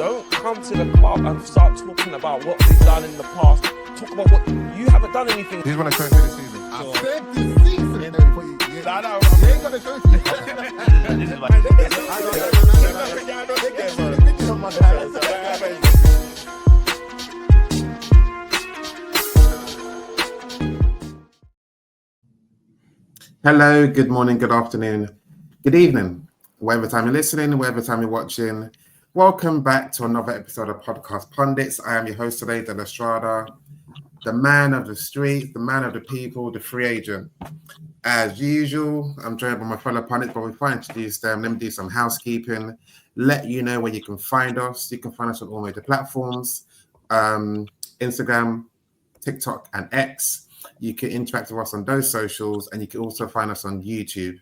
Don't come to the club and start talking about what they've done in the past. Talk about what you haven't done anything. He's won a trophy this season. I said this season. You ain't got a trophy. Hello, good morning, good afternoon, good evening, whatever time you're listening, whatever time you're watching. Welcome back to another episode of Podcast Pundits. I am your host today, De La Strada, the man of the street, the man of the people, the free agent. As usual, I'm joined by my fellow pundits, but before I introduce them, let me do some housekeeping. Let you know where you can find us. You can find us on all major platforms, Instagram, TikTok, and X. You can interact with us on those socials, and you can also find us on YouTube.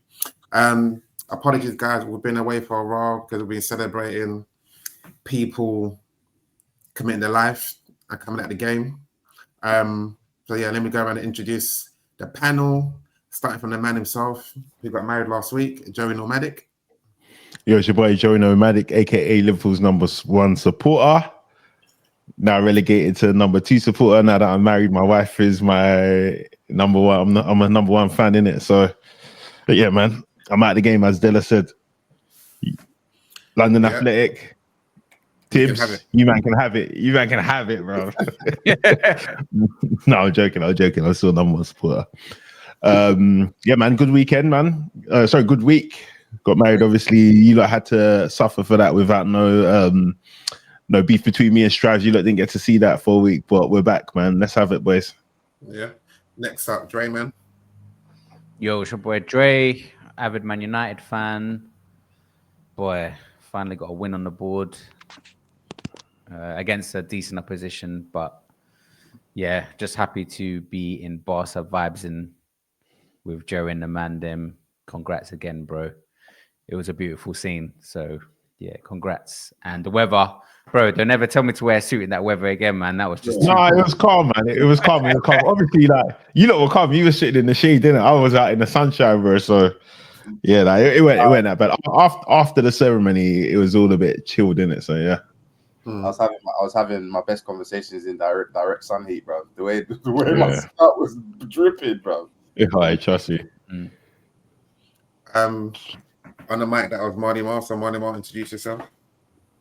Apologies, guys, we've been away for a while because we've been celebrating people committing their life and coming out the game. So yeah, let me go around and introduce the panel, starting from the man himself, who got married last week, Joey Nomadic. Yo, it's your boy Joey Nomadic, aka Liverpool's #1 supporter. Now relegated to #2 supporter. Now that I'm married, my wife is my #1. I'm a #1 fan in it. So, but yeah, man, I'm out of the game, as Della said. London Athletic, Tibbs, you man can have it. You man can have it, bro. No, I'm joking. I'm still #1 supporter. Yeah, man, good weekend, man. Good week. Got married, obviously. You lot had to suffer for that without no beef between me and Strives. You lot didn't get to see that for a week, but we're back, man. Let's have it, boys. Yeah. Next up, Dre, man. Yo, it's your boy Dre, avid Man United fan. Boy, finally got a win on the board against a decent opposition, but yeah, just happy to be in Barca vibes and with Joe and the man them. Congrats again, bro. It was a beautiful scene. So yeah, congrats. And the weather, bro, don't ever tell me to wear a suit in that weather again, man. That was just it was calm, man. It was calm. Obviously, like, you lot were calm. You were sitting in the shade, didn't it? I was out in the sunshine, bro. So yeah, like, it went that bad. After the ceremony, it was all a bit chilled, didn't it? So yeah. I was having my best conversations in direct sun heat, bro. The way my scalp was dripping, bro. Yeah, I trust you. On the mic, that was Marty Mar. So Marty Mar, introduce yourself.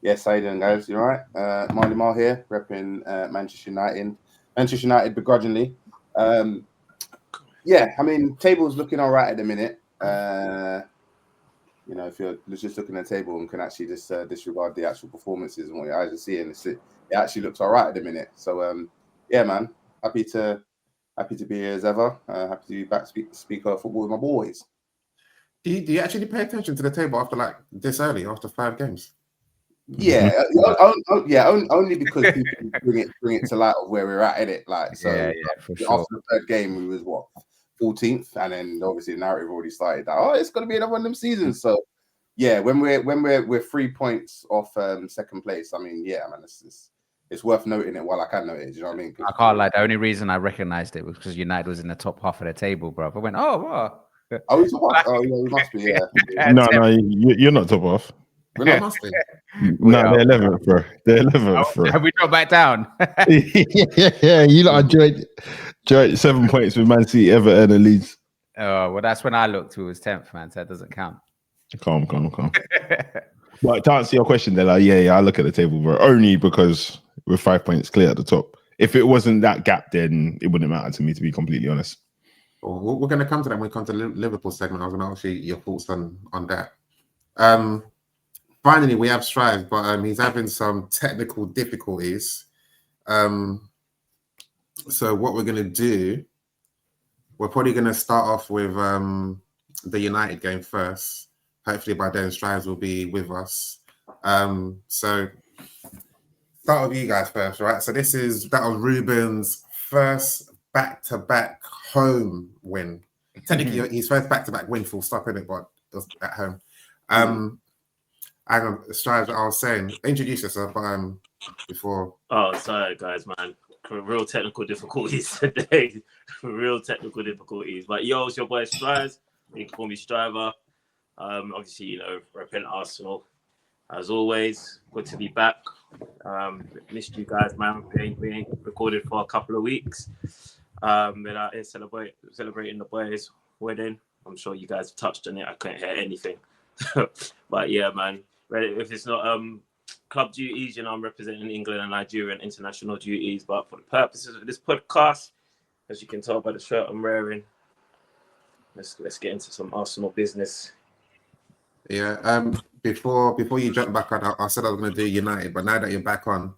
Yes, how you doing, guys? You all right? Marty Mar here, repping Manchester United. Manchester United begrudgingly. Yeah, I mean, table's looking all right at the minute. You know, if you're just looking at the table and can actually just disregard the actual performances and what your eyes are seeing, it actually looks all right at the minute. So, yeah, man, happy to be here as ever. Happy to be back speak football with my boys. Do you actually pay attention to the table after like this early, after 5 games? Yeah, only because people bring it to light of where we're at in it. Like, so for sure. After the third game, we was 14th, and then obviously the narrative already started that it's going to be another one of them seasons. So yeah, when we're 3 points off second place, I mean, yeah, man, it's worth noting it while I can note it. Do you know what I mean? I can't lie. The only reason I recognized it was because United was in the top half of the table, bro. I went, wow. Oh, he's top off. Oh, yeah, he must be. Yeah. No, you're not top off. We're not must be. No, they're 11th, bro. They're 11th, bro. Have we dropped back down? yeah. You lot enjoyed 7 points with Man City, Everton, and Leeds. Oh, well, that's when I looked who was 10th, man. So that doesn't count. Calm. But to answer your question, they're like, yeah, I look at the table, bro. Only because we're 5 points clear at the top. If it wasn't that gap, then it wouldn't matter to me, to be completely honest. Well, we're going to come to that when we come to the Liverpool segment. I was going to ask you your thoughts on that. Finally, we have Strive, but he's having some technical difficulties. So what we're going to do, we're probably going to start off with the United game first. Hopefully by then Strives will be with us. So start with you guys first, right? So that was Ruben's first back-to-back home win. Technically, his first back-to-back win, full stop, in it, but it was at home. Strives, I was saying, introduce yourself before. Oh, sorry, guys, man. Real technical difficulties today. Real technical difficulties. But yo, it's your boy Strives. You can call me Striver. Obviously, represent Arsenal. As always, good to be back Missed you guys, man. We ain't recorded for a couple of weeks. And out here celebrating the boys' wedding. I'm sure you guys have touched on it. I couldn't hear anything. But yeah, man. If it's not club duties, you know, I'm representing England and Nigeria and international duties. But for the purposes of this podcast, as you can tell by the shirt I'm wearing, let's get into some Arsenal business. Yeah. Before you jump back on, I said I was going to do United, but now that you're back on,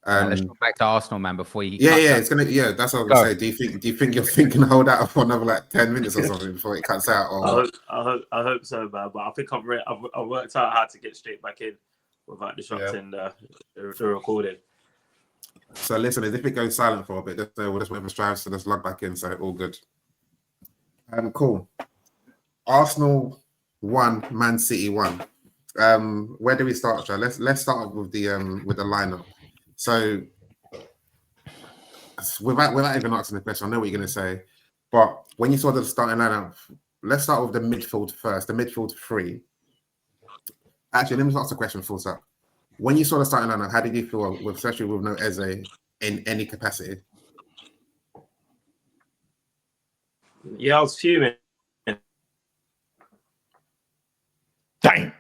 let's go back to Arsenal, man. Before you, it's gonna. Yeah, that's what I was gonna say. Do you think you're thinking hold out for another like 10 minutes or something before it cuts out? Or I hope so, man. But I think I've worked out how to get straight back in without disrupting the recording. So listen, if it goes silent for a bit, we'll just wait for Strives to just log back in. So all good. Cool. Arsenal 1, Man City 1. Where do we start, Joe? Let's start with the lineup. So without even asking the question, I know what you're going to say. But when you saw the starting lineup, let's start with the midfield first. The midfield 3. Actually, let me ask the question full stop. When you saw the starting lineup, how did you feel, especially with no Eze in any capacity? Yeah, I was fuming. Dang.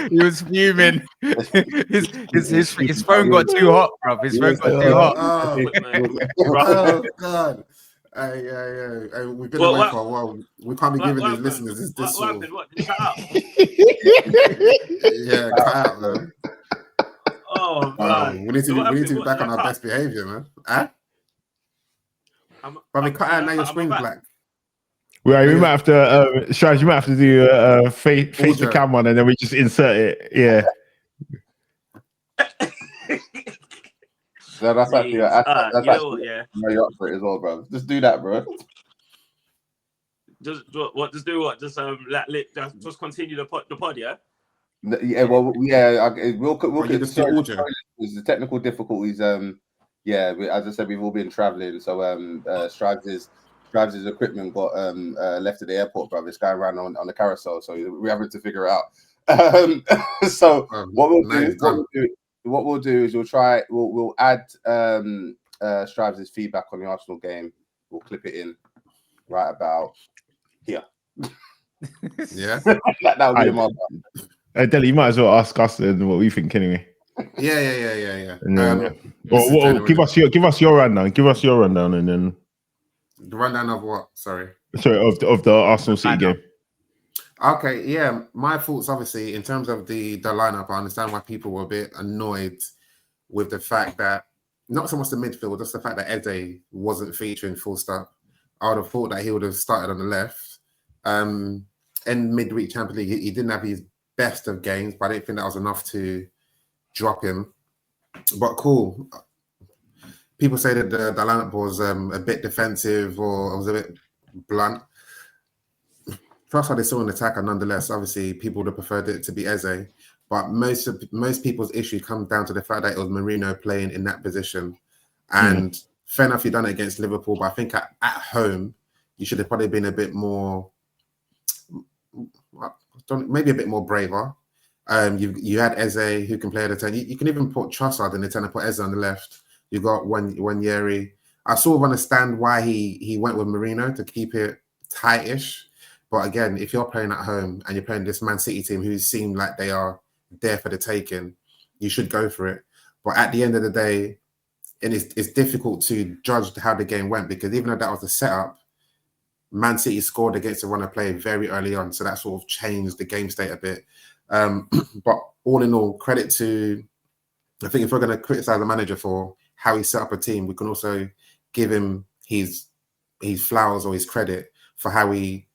He was fuming. His phone got too hot, bro. His phone got too hot. Oh God. Hey, we've been away for a while. We can't be giving these listeners this What happened? What? Did it cut out? Yeah, cut out, man. Oh man. We need to be back on our best behavior, man. Huh? But we cut out now. Your screen's black. Well, we might have to, Strives, you might have to do face the camera and then we just insert it. Yeah. So that's actually, that's you know what, yeah. You're up for it as well, bro. Just do that, bro. Just do what? Just continue the pod, yeah. Yeah, well, yeah. We'll just do audio. The technical difficulties. Yeah. As I said, we've all been traveling, so Strives' equipment got left at the airport, bro. It's going around on the carousel, so we're having to figure it out. So what we'll do is we'll add Strives' feedback on the Arsenal game. We'll clip it in right about here. Yeah, that would be my. Deli, you might as well ask us what we think anyway. Yeah. Give us your rundown. Give us your rundown, and then the rundown of what? Sorry, of the Arsenal City game. Okay, yeah. My thoughts, obviously, in terms of the lineup, I understand why people were a bit annoyed with the fact that not so much the midfield, just the fact that Eze wasn't featuring full stop. I would have thought that he would have started on the left. In midweek Champions League, he didn't have his best of games, but I didn't think that was enough to drop him. But cool. People say that the lineup was a bit defensive or was a bit blunt. Trust how they saw an attacker, nonetheless. Obviously, people would have preferred it to be Eze, but most people's issue comes down to the fact that it was Marino playing in that position. And fair enough, you've done it against Liverpool, but I think at home you should have probably been a bit more, maybe a bit more braver. You had Eze who can play at the 10. You can even put Trossard in the 10 and put Eze on the left. You got Wanyeri. I sort of understand why he went with Marino to keep it tightish. But again, if you're playing at home and you're playing this Man City team who seem like they are there for the taking, you should go for it. But at the end of the day, and it's difficult to judge how the game went because even though that was the setup, Man City scored against the runner play very early on. So that sort of changed the game state a bit. But all in all, credit to, I think if we're going to criticize the manager for how he set up a team, we can also give him his flowers or his credit for how he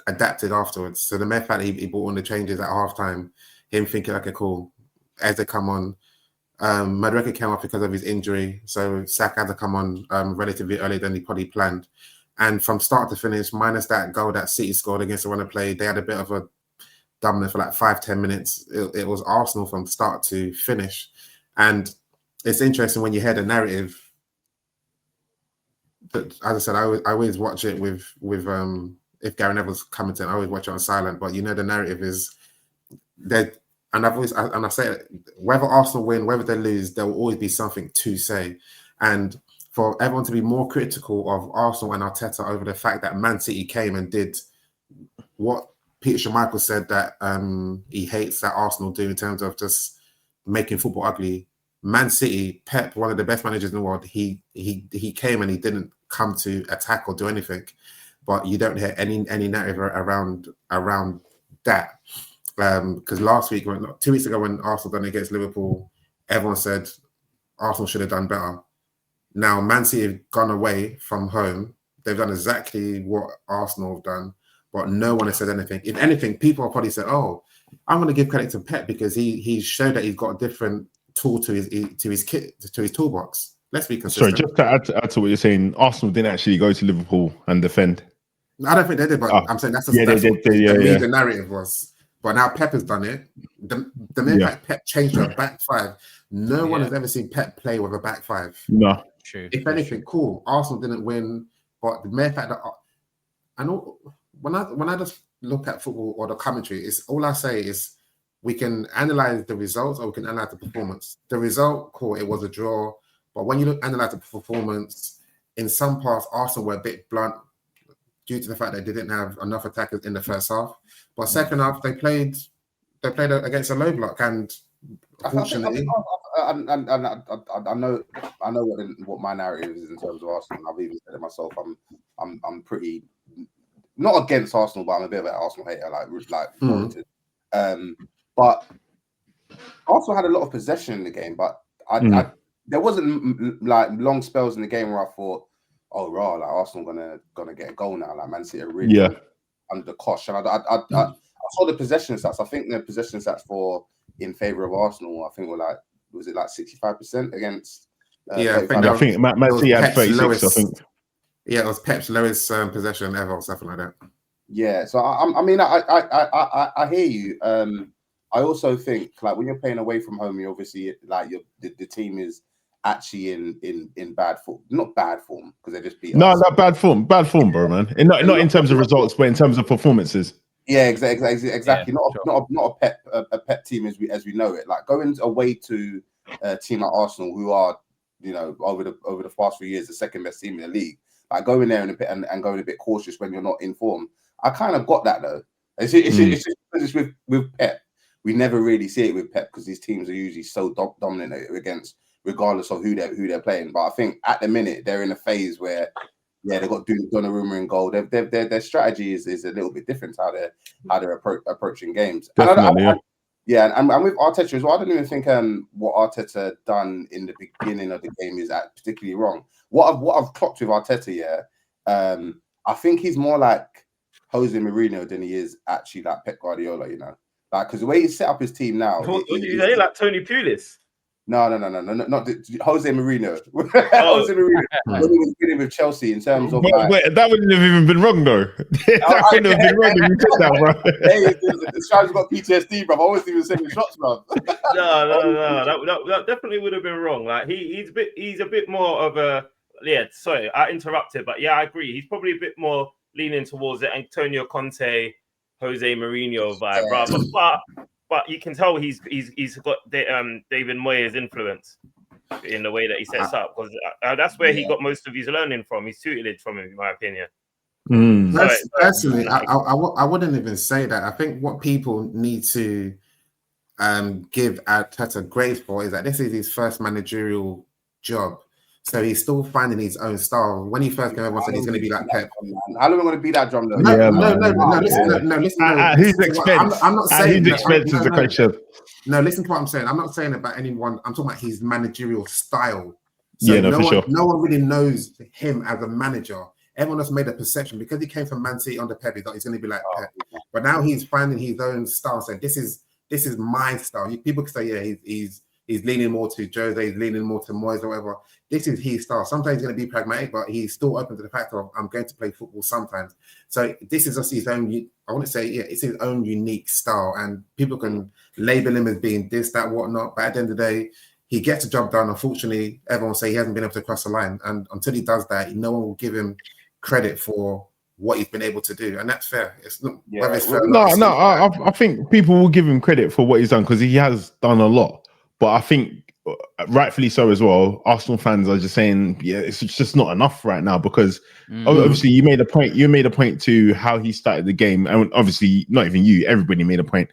adapted afterwards. So the mere fact that he brought on the changes at halftime, him thinking, okay, cool, as they come on, Madueke came off because of his injury, so Saka had to come on relatively earlier than he probably planned. And from start to finish, minus that goal that City scored against the runner play, they had a bit of a dominance for like 5-10 minutes. It was Arsenal from start to finish. And it's interesting when you hear the narrative. But as I said, I always watch it with if Gary Neville's commenting, I always watch it on silent, but you know the narrative is that, and I say it, whether Arsenal win, whether they lose, there will always be something to say. And for everyone to be more critical of Arsenal and Arteta over the fact that Man City came and did what Peter Schmeichel said that he hates that Arsenal do in terms of just making football ugly. Man City, Pep, one of the best managers in the world, he came and he didn't come to attack or do anything. But you don't hear any narrative around that. Because last week, 2 weeks ago, when Arsenal done against Liverpool, everyone said Arsenal should have done better. Now, Man City have gone away from home. They've done exactly what Arsenal have done, but no one has said anything. If anything, people have probably said, "Oh, I'm going to give credit to Pep because he showed that he's got a different tool to his kit, to his toolbox." Let's be consistent. Sorry, just to add to what you're saying, Arsenal didn't actually go to Liverpool and defend. I don't think they did, but I'm saying that's what the narrative was. But now Pep has done it. The mere fact Pep changed to a back five, no one has ever seen Pep play with a back five. No. True. If anything, cool. Arsenal didn't win, but the mere fact that I know when I just look at football or the commentary, it's all I say is we can analyze the results or we can analyze the performance. The result, cool, it was a draw. But when you analyze the performance, in some parts, Arsenal were a bit blunt due to the fact that they didn't have enough attackers in the first half. But second half, they played against a low block, and unfortunately, I know what my narrative is in terms of Arsenal. I've even said it myself. I'm pretty not against Arsenal, but I'm a bit of an Arsenal hater, but Arsenal had a lot of possession in the game, but there wasn't like long spells in the game where I thought, "Oh, raw, like Arsenal gonna get a goal now." Like Man City are really under the cosh. And I saw the possession stats. I think the possession stats in favor of Arsenal, I think was it like 65% against? I think Man City had 36. I think. Yeah, it was Pep's lowest possession ever, or something like that. Yeah, so I hear you. I also think like when you're playing away from home, you obviously like the team is actually in bad form. Not bad form because they just beat us. No, not bad form, bro, man. Not in terms of results, but in terms of performances. Yeah, exactly. Yeah, Not a Pep team as we know it. Like going away to a team like Arsenal, who are over the past few years the second best team in the league. Like going there and going a bit cautious when you're not in form. I kind of got that though. It's just because it's with Pep. We never really see it with Pep because these teams are usually so dominant against, regardless of who they're playing. But I think at the minute they're in a phase where they've got Donnarumma in goal. Their strategy is a little bit different how they're approaching games. Definitely, and with Arteta as well, I don't even think what Arteta done in the beginning of the game is particularly wrong. What I've clocked with Arteta, I think he's more like Jose Mourinho than he is actually like Pep Guardiola, like because the way he set up his team now. What do you say, like Tony Pulis? No, not Jose Mourinho. Jose Mourinho when he was winning with Chelsea in terms of wait, that wouldn't have even been wrong though. That wouldn't have been wrong if you said that, bro. Hey, this guy's got PTSD, bro. I always even saying shots, bro. No. That definitely would have been wrong. Like he's a bit more of a Sorry, I interrupted, but yeah, I agree. He's probably a bit more leaning towards the Antonio Conte, Jose Mourinho vibe, rather. But you can tell he's got David Moyes' influence in the way that he sets up, because that's where he got most of his learning from, his tutelage from him, in my opinion. Personally, I wouldn't even say that. I think what people need to give Arteta grace for is that this is his first managerial job. So he's still finding his own style. When he first came over, said he's going to be like Pep. How long are we going to be that drum though? No. Listen. Whose expense? I'm not saying whose expense is the question. No, listen to what I'm saying. I'm not saying about anyone. I'm talking about his managerial style. So no one really knows him as a manager. Everyone has made a perception because he came from Man City under Pep. He thought he's going to be like Pep. But now he's finding his own style. Saying this is my style. People can say he's leaning more to Jose, he's leaning more to Moyes or whatever. This is his style. Sometimes he's going to be pragmatic, but he's still open to the fact of I'm going to play football sometimes. So this is just his own, I want to say, it's his own unique style. And people can label him as being this, that, whatnot. But at the end of the day, he gets the job done. Unfortunately, everyone say he hasn't been able to cross the line. And until he does that, no one will give him credit for what he's been able to do, and that's fair. It's not Yeah, whether it's fair or No, not. no, I think people will give him credit for what he's done because he has done a lot. But I think rightfully so as well. Arsenal fans are just saying, yeah, it's just not enough right now because obviously you made a point. You made a point to how he started the game, and obviously not even you. Everybody made a point.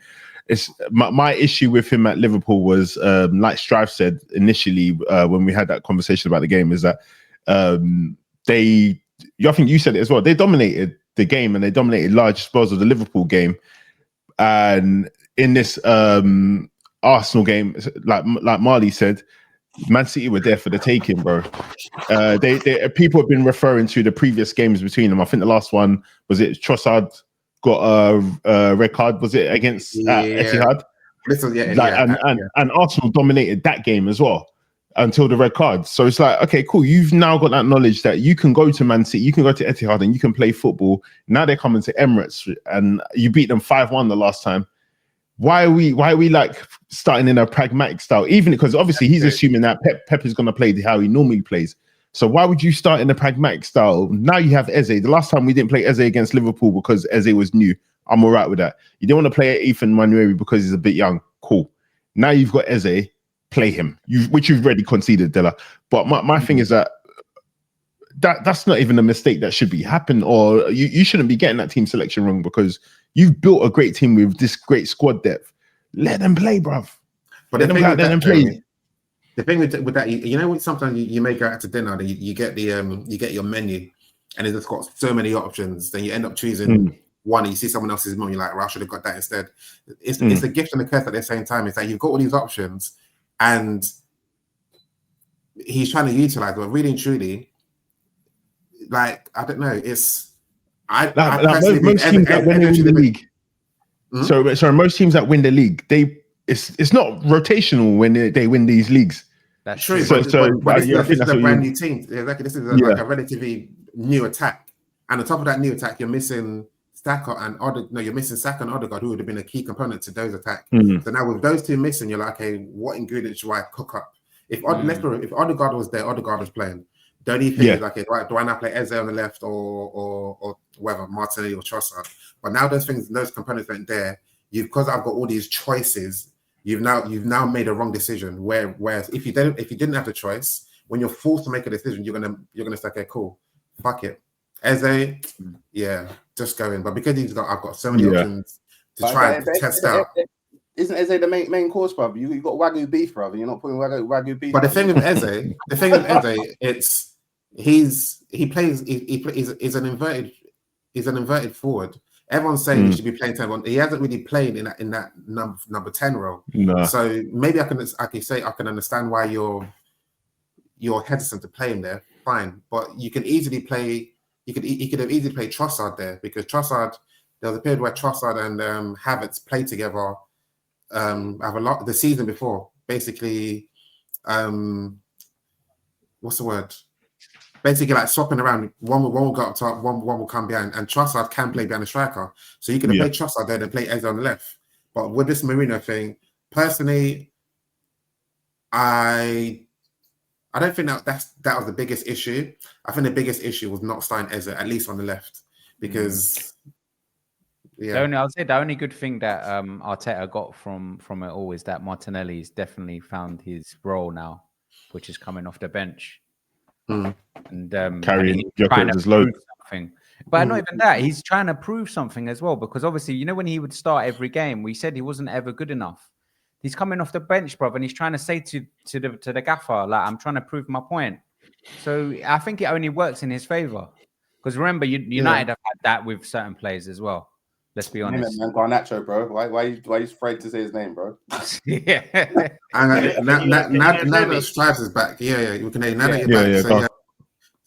It's my issue with him at Liverpool was like Strive said initially when we had that conversation about the game is that I think you said it as well. They dominated the game and they dominated large spells of the Liverpool game. And in this Arsenal game, like Marley said, Man City were there for the taking, bro. People have been referring to the previous games between them. I think the last one was it Trossard got a red card. Was it against Etihad? And Arsenal dominated that game as well until the red card. So it's like, okay, cool. You've now got that knowledge that you can go to Man City, you can go to Etihad, and you can play football. Now they're coming to Emirates, and you beat them 5-1 the last time. Why are we like starting in a pragmatic style? Even because obviously he's assuming that Pep is going to play how he normally plays. So why would you start in a pragmatic style? Now you have Eze. The last time we didn't play Eze against Liverpool because Eze was new. I'm all right with that. You don't want to play Ethan Manueri because he's a bit young. Cool. Now you've got Eze. Play him, which you've already conceded, Della. But my thing is that's not even a mistake that should be happening, or you shouldn't be getting that team selection wrong because you've built a great team with this great squad depth. Let them play, bruv. But let them play. The thing with that, you know, sometimes you may go out to dinner and you get your menu, and it's got so many options. Then you end up choosing one, and you see someone else's menu, you're like, well, I should have got that instead. It's a gift and a curse at the same time. It's like you've got all these options. And he's trying to utilize, but really and truly, like, I don't know. It's most teams that win the league. So most teams that win the league, it's not rotational when they win these leagues. That's true. But this is a brand new team. Exactly. This is like a relatively new attack, and on top of that new attack, you're missing Saka and you're missing Saka and Odegaard, who would have been a key component to those attacks. So now with those two missing, you're like, okay, what ingredients do I cook up? If Odegaard was there, Odegaard was playing. Don't you think like, right, do I now play Eze on the left or whatever, Martinelli or Trossard? But now those components aren't there. Because I've got all these choices, you've now made a wrong decision. Whereas if you didn't have the choice, when you're forced to make a decision, you're gonna say, okay, cool, fuck it. Eze, just go in. But because I've got so many options to try and test out. Isn't Eze the main course, brother? You got Wagyu beef, brother. You're not putting Wagyu beef. But the thing with Eze, it's he's an inverted forward. Everyone's saying he should be playing 10. He hasn't really played in that number 10 role. No. So maybe I can understand why you're hesitant to play him there. Fine, but you can easily play. He could have easily played Trossard there because Trossard. There was a period where Trossard and Havertz played together. Have a lot the season before. Basically, what's the word? Basically, like swapping around. One will go up top, one will come behind, and Trossard can play behind the striker. So you could have played Trossard there and play Eze on the left. But with this Mourinho thing, personally, I don't think that was the biggest issue. I think the biggest issue was not starting Eze, at least on the left, because I'll say the only good thing that Arteta got from it all is that Martinelli's definitely found his role now, which is coming off the bench and carrying Joker's load. But not even that, he's trying to prove something as well, because obviously, you know, when he would start every game, we said he wasn't ever good enough. He's coming off the bench, brother, and he's trying to say to the gaffer, like, I'm trying to prove my point. So I think it only works in his favor. Because remember, United have had that with certain players as well. Let's be honest. Man, Garnacho, bro. Why you afraid to say his name, bro? And now that Strives is back, we can now that you're back.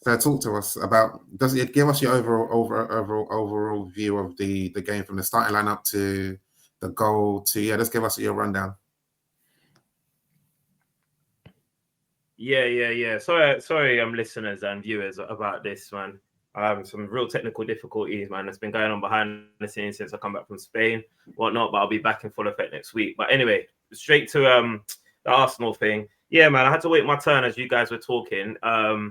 So talk to us about. Does it give us your overall view of the game from the starting lineup to the goal to let's give us your rundown. Yeah. Sorry, listeners and viewers about this, man. Some real technical difficulties, man. That's been going on behind the scenes since I come back from Spain, whatnot. But I'll be back in full effect next week. But anyway, straight to the Arsenal thing. Yeah, man. I had to wait my turn as you guys were talking. I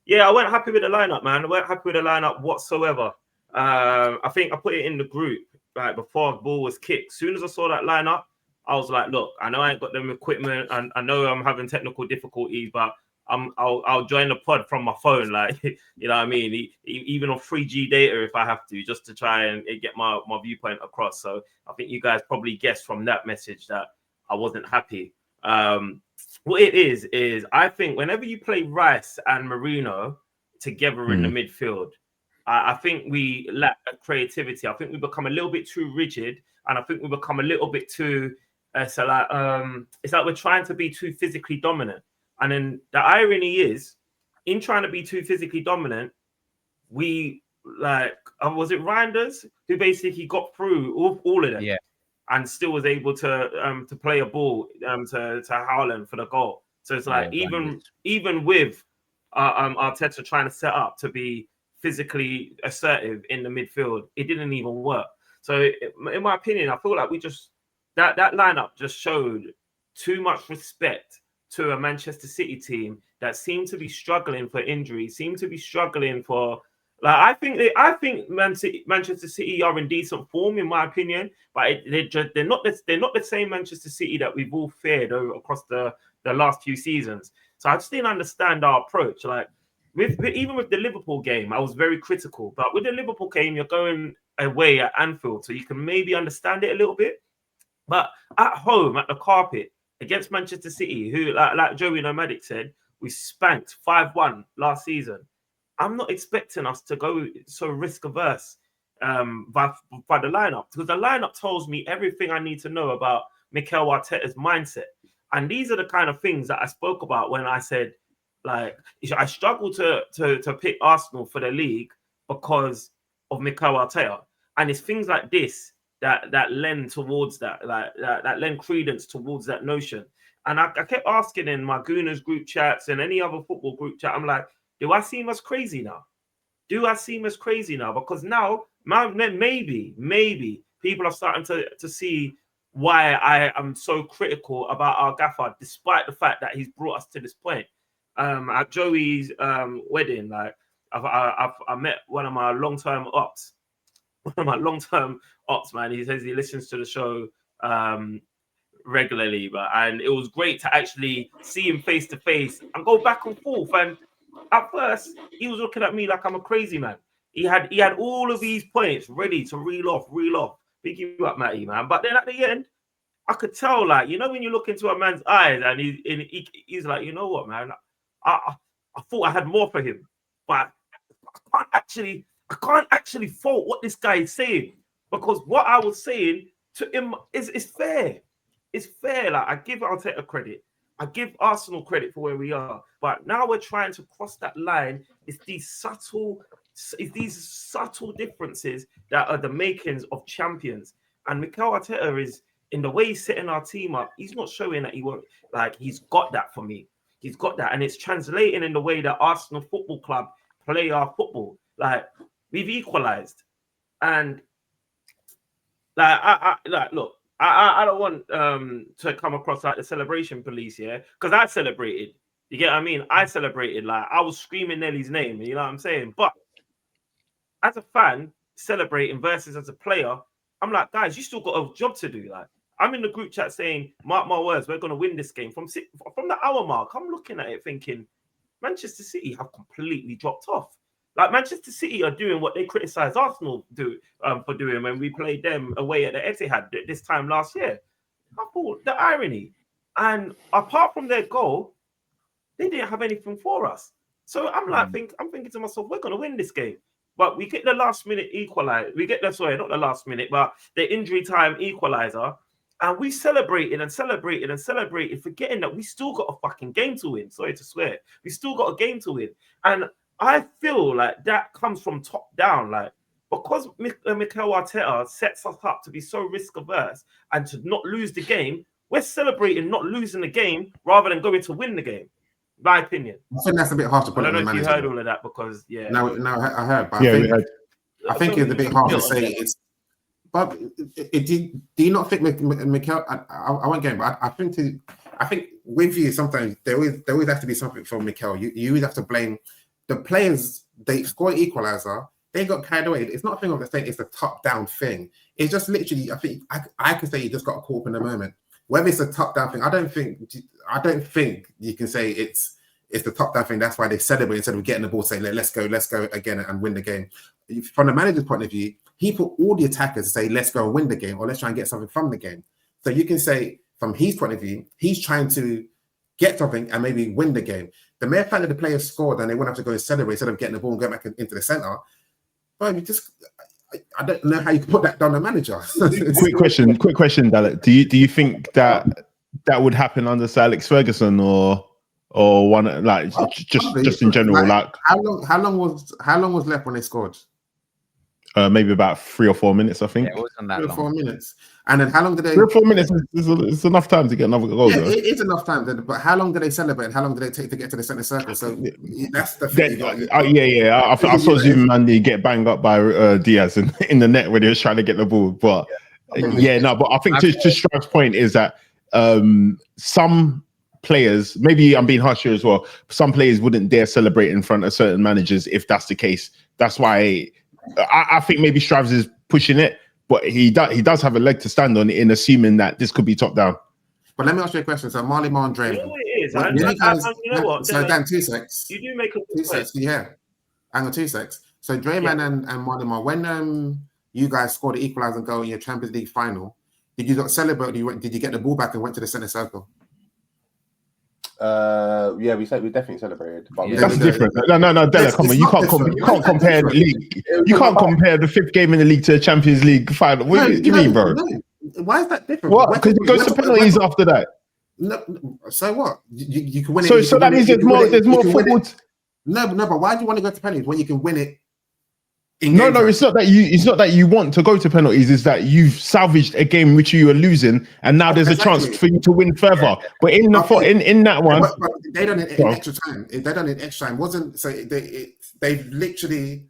weren't happy with the lineup, man. I weren't happy with the lineup whatsoever. I think I put it in the group like before the ball was kicked. As soon as I saw that lineup, I was like, look, I know I ain't got them equipment, and I know I'm having technical difficulties, but I'll join the pod from my phone, like you know what I mean. Even on 3G data if I have to, just to try and get my viewpoint across. So I think you guys probably guessed from that message that I wasn't happy. What it is I think whenever you play Rice and Marino together in the midfield, I think we lack creativity. I think we become a little bit too rigid, and I think we become a little bit too. It's like we're trying to be too physically dominant. And then the irony is, in trying to be too physically dominant, we was it Reinders who basically got through all of them, and still was able to play a ball to Haaland for the goal. So it's like even with Arteta trying to set up to be physically assertive in the midfield, it didn't even work. So in my opinion, I feel like we just that lineup just showed too much respect to a Manchester City team that seemed to be struggling for injury, seemed to be struggling for I think Manchester City are in decent form in my opinion, but they're not the same Manchester City that we've all feared across the last few seasons. So I just didn't understand our approach. Like even with the Liverpool game, I was very critical. But with the Liverpool game, you're going away at Anfield, so you can maybe understand it a little bit. But at home, at the carpet, against Manchester City, who, like Joey Nomadic said, we spanked 5-1 last season. I'm not expecting us to go so risk-averse by the lineup, because the lineup tells me everything I need to know about Mikel Arteta's mindset. And these are the kind of things that I spoke about when I said, like, I struggle to pick Arsenal for the league because of Mikel Arteta. And it's things like this that lend towards that lend credence towards that notion. And I kept asking in my Gooners group chats and any other football group chat, I'm like, do I seem as crazy now? Because now maybe people are starting to see why I am so critical about our gaffer, despite the fact that he's brought us to this point. At Joey's wedding, like I met one of my long-term ops, man. He says he listens to the show regularly, and it was great to actually see him face to face and go back and forth. And at first, he was looking at me like I'm a crazy man. He had all of these points ready to reel off. Big you up, Matty, man. But then at the end, I could tell, like, you know, when you look into a man's eyes and he's like, you know what, man, I thought I had more for him, but I can't actually fault what this guy is saying, because what I was saying to him is fair. It's fair. Like, I give Arteta credit. I give Arsenal credit for where we are. But now we're trying to cross that line. It's these subtle differences that are the makings of champions. And Mikel Arteta is, in the way he's setting our team up, he's not showing that he won't, like, he's got that for me. He's got that. And it's translating in the way that Arsenal Football Club play our football. Like, we've equalized. And I don't want to come across like the celebration police, yeah, because I celebrated. You get what I mean? I celebrated, like, I was screaming Nelly's name, you know what I'm saying? But as a fan celebrating versus as a player, I'm like, guys, you still got a job to do. Like, I'm in the group chat saying, mark my words, we're going to win this game. From the hour mark, I'm looking at it thinking, Manchester City have completely dropped off. Like, Manchester City are doing what they criticized Arsenal for doing when we played them away at the Etihad this time last year. I thought the irony. And apart from their goal, they didn't have anything for us. So I'm like, I'm thinking to myself, we're going to win this game. But we get the last minute equalizer. Not the last minute, but the injury time equalizer. And we celebrated, forgetting that we still got a fucking game to win. Sorry to swear. We still got a game to win. And I feel like that comes from top down. Like, because Mikel Arteta sets us up to be so risk averse and to not lose the game, we're celebrating not losing the game rather than going to win the game. My opinion. I think that's a bit harsh to put I on don't the know if manager. you heard all of that, because No, I heard. But Yeah, I think it's a bit hard to say it's. But do you not think Mikel? I won't get him, but I think with you sometimes there always has to be something from Mikel. You always have to blame the players. They score equalizer. they got carried away. It's not a thing of the saying it's a top-down thing. It's just literally, I think I could say you just got caught up in the moment. Whether it's a top-down thing, I don't think you can say it's the top-down thing. That's why they celebrate instead of getting the ball, saying let's go again and win the game. From the manager's point of view, he put all the attackers to say let's go and win the game, or let's try and get something from the game. So you can say from his point of view, he's trying to get something and maybe win the game. The mere fact that the players scored and they wouldn't have to go and celebrate instead of getting the ball and going back into the centre, but I don't know how you can put that down the manager. quick question, Dalek. Do you think that would happen under Sir Alex Ferguson or one like just in general? Like how long was left when they scored? Maybe about 3 or 4 minutes, I think. Yeah, it wasn't that 3 or long. 4 minutes. And then how long did they? 3 or 4 minutes is enough time to get another goal. Yeah, it is enough time. But how long did they celebrate? And how long did they take to get to the centre circle? So that's the thing. I saw Zubimendi get banged up by Diaz in the net when he was trying to get the ball. But but I think to Strive's point is that some players, maybe I'm being harsh here as well, some players wouldn't dare celebrate in front of certain managers if that's the case. That's why I think maybe Strives is pushing it, but he does have a leg to stand on in assuming that this could be top down. But let me ask you a question. So Marley Mar and Draymond. You know what it is? You know what? So Dan, 2 secs. You do make a good 2 secs. Yeah. Hang on 2 secs. So Draymond and Marley Mar, when you guys scored the equaliser goal in your Champions League final, did you not celebrate? Did you get the ball back and went to the centre circle? Yeah, we definitely celebrated. But That's different. No, Della, come on. You can't compare the league. You can't compare the 5th game in the league to a Champions League final. What do you mean, bro? No. Why is that different? What? Because it goes to penalties after that. No, so what? You can win it. So that means there's more football. No, but why do you want to go to penalties when you can win it? No, it's not that you want to go to penalties. It's that you've salvaged a game which you were losing, and now there's a chance for you to win further. Yeah. But in that one, but they done it in extra time. They done it in extra time. Wasn't so they literally.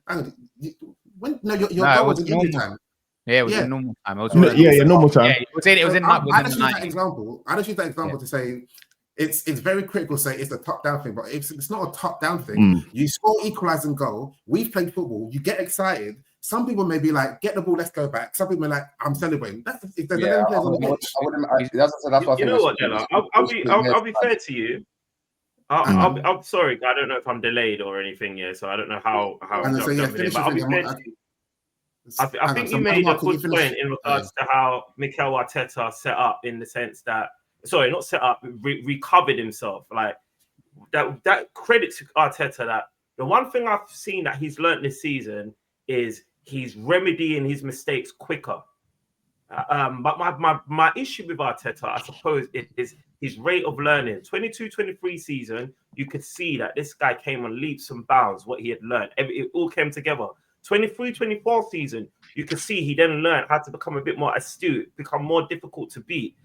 Your goal was in injury time. Yeah, it was in normal time. Normal time. Yeah, it was in I just use that example to say. It's very critical to say it's a top-down thing, but it's not a top-down thing. You score, equalise and goal. We've played football. You get excited. Some people may be like, get the ball, let's go back. Some people are like, I'm celebrating. That's if there's 11 players on the pitch. That's what you know what, Jenna? I'll be fair to you. I'm sorry, I don't know if I'm delayed or anything, so I don't know how but I'll be fair to you. I think you made a good point in regards to how Mikel Arteta set up in the sense that not set up, recovered himself. Like that credit to Arteta. That the one thing I've seen that he's learned this season is he's remedying his mistakes quicker. But my issue with Arteta, I suppose, is his rate of learning. 22-23 season, you could see that this guy came on leaps and bounds what he had learned. It all came together. 23-24 season, you could see he then learned how to become a bit more astute, become more difficult to beat.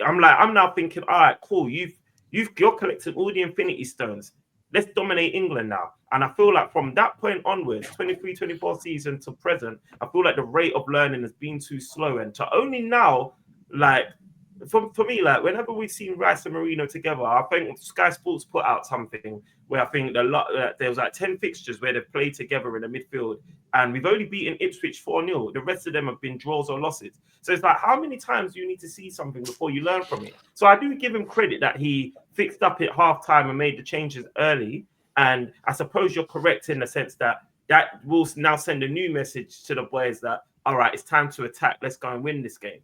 I'm now thinking, all right, cool. You're collecting all the Infinity Stones. Let's dominate England now. And I feel like from that point onwards, 23-24 season to present, I feel like the rate of learning has been too slow. And to only now, like, for me, like, whenever we've seen Rice and Mourinho together, I think Sky Sports put out something where I think there was like 10 fixtures where they've played together in the midfield, and we've only beaten Ipswich 4-0. The rest of them have been draws or losses. So it's like, how many times do you need to see something before you learn from it? So I do give him credit that he fixed up at halftime and made the changes early. And I suppose you're correct in the sense that will now send a new message to the boys that, all right, it's time to attack. Let's go and win this game.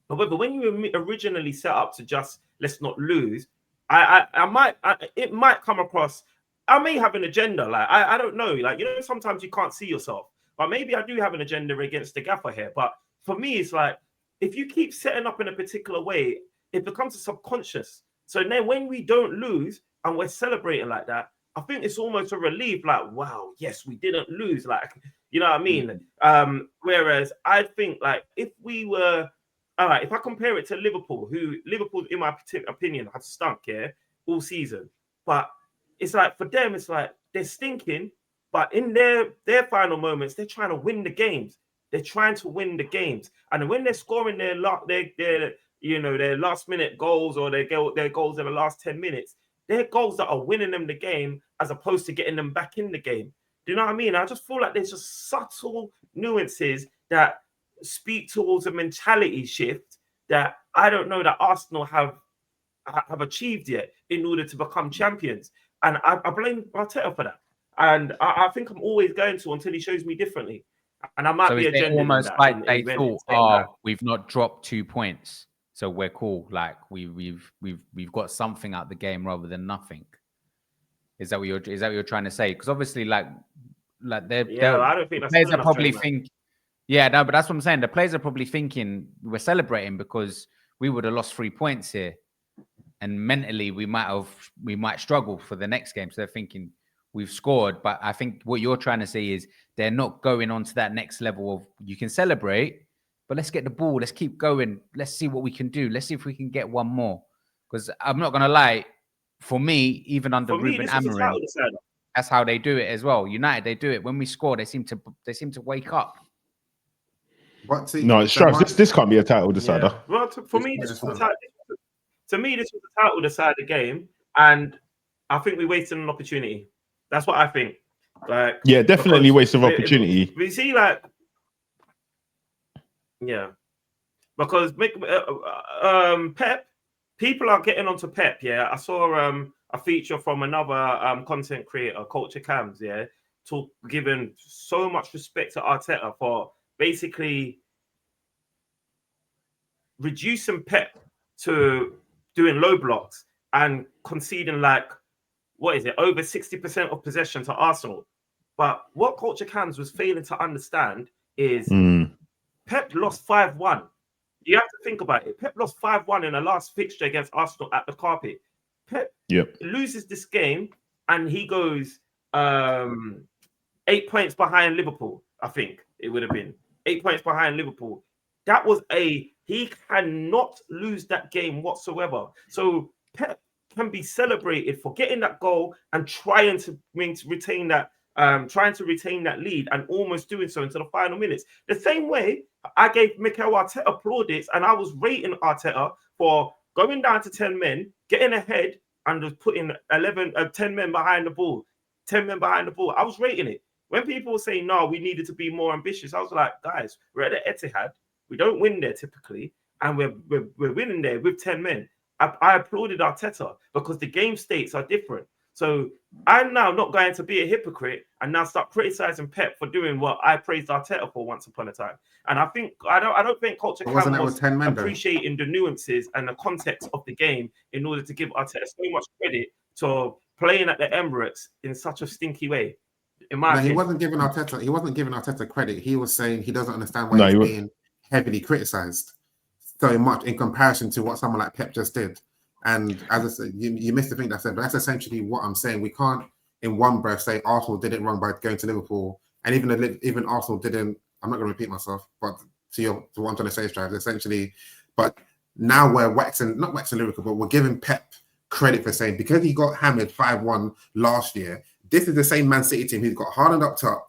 However, when you originally set up to just let's not lose, it might come across. I may have an agenda. Like I don't know. Like, sometimes you can't see yourself, but maybe I do have an agenda against the gaffer here. But for me, it's like if you keep setting up in a particular way, it becomes a subconscious. So then when we don't lose and we're celebrating like that, I think it's almost a relief. Like, wow, yes, we didn't lose. Like, you know what I mean? Whereas I think like if we were. All right, if I compare it to Liverpool, in my opinion, have stunk all season. But it's like for them, it's like they're stinking, but in their final moments, they're trying to win the games. They're trying to win the games. And when they're scoring their last minute goals or their goals in the last 10 minutes, they're goals that are winning them the game as opposed to getting them back in the game. Do you know what I mean? I just feel like there's just subtle nuances that speak towards a mentality shift that I don't know that Arsenal have achieved yet in order to become champions. And I blame Arteta for that. And I think I'm always going to until he shows me differently. And I might be agenda almost like they thought, we've not dropped 2 points, so we're cool. Like we've got something out the game rather than nothing. Is that what you're trying to say? Because obviously, like I don't think that's players are probably thinking. Yeah, no, but that's what I'm saying. The players are probably thinking we're celebrating because we would have lost 3 points here, and mentally we might struggle for the next game. So they're thinking we've scored, but I think what you're trying to say is they're not going on to that next level of you can celebrate, but let's get the ball, let's keep going, let's see what we can do, let's see if we can get one more. Because I'm not gonna lie, for me, even under Ruben Amorim, that's how they do it as well. United, they do it when we score. They seem to wake up. No, Strauss, this can't be a title decider. Yeah. Well, for me, this was the title decider game, and I think we wasted an opportunity. That's what I think. Like, yeah, definitely waste of opportunity. We see, like, yeah, because Pep, people are getting onto Pep. Yeah, I saw a feature from another content creator, Culture Cams. Yeah, giving so much respect to Arteta for basically reducing Pep to doing low blocks and conceding like, what is it, over 60% of possession to Arsenal. But what Culture Cams was failing to understand is Pep lost 5-1. You have to think about it. Pep lost 5-1 in the last fixture against Arsenal at the Carpet. Pep loses this game and he goes 8 points behind Liverpool, I think it would have been. 8 points behind Liverpool. That was he cannot lose that game whatsoever. So Pep can be celebrated for getting that goal and trying to retain that lead and almost doing so into the final minutes. The same way I gave Mikel Arteta plaudits and I was rating Arteta for going down to 10 men, getting ahead and just putting 10 men behind the ball. 10 men behind the ball. I was rating it. When people were saying, no, we needed to be more ambitious, I was like, guys, we're at the Etihad. We don't win there typically. And we're winning there with 10 men. I applauded Arteta because the game states are different. So I'm now not going to be a hypocrite and now start criticizing Pep for doing what I praised Arteta for once upon a time. And I think I don't think Culture Cam was appreciating the nuances and the context of the game in order to give Arteta so much credit to playing at the Emirates in such a stinky way. He wasn't giving Arteta credit. He was saying he doesn't understand why he's being heavily criticized so much in comparison to what someone like Pep just did. And as I said, you missed the thing that I said, but that's essentially what I'm saying. We can't in one breath say Arsenal did it wrong by going to Liverpool, and even Arsenal didn't. I'm not going to repeat myself, but to what I'm trying to say, Strive, essentially. But now we're not waxing lyrical, but we're giving Pep credit for saying because he got hammered 5-1 last year, this is the same Man City team who's got Haaland up top,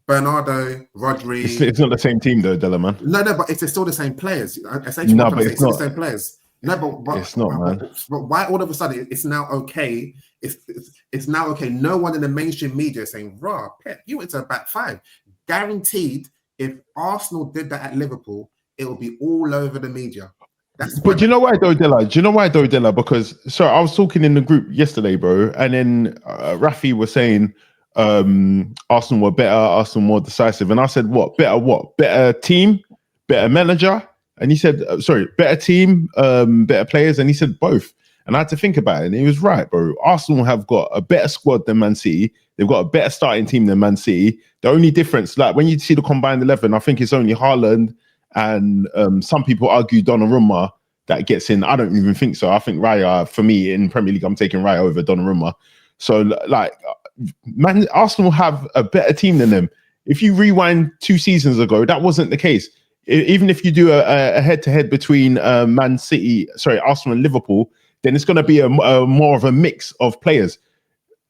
Bernardo, Rodri. It's not the same team though, Della, man. No, but it's still the same players. Essentially, no, but it's not the same players. No, but it's not, man. But why all of a sudden it's now okay? It's now okay. No one in the mainstream media is saying, "Raw, Pep, you went to a back five." Guaranteed, if Arsenal did that at Liverpool, it will be all over the media. But do you know why, though, Dilla? Because I was talking in the group yesterday, bro, and then Rafi was saying Arsenal were better, Arsenal more decisive, and I said, "What? Better team, better manager." And he said, better team, better players. And he said both. And I had to think about it. And he was right, bro. Arsenal have got a better squad than Man City. They've got a better starting team than Man City. The only difference, like when you see the combined 11, I think it's only Haaland and some people argue Donnarumma that gets in. I don't even think so. I think Raya, for me, in Premier League, I'm taking Raya over Donnarumma. So, like, man, Arsenal have a better team than them. If you rewind 2 seasons ago, that wasn't the case. Even if you do a head-to-head between Arsenal and Liverpool, then it's going to be a more of a mix of players.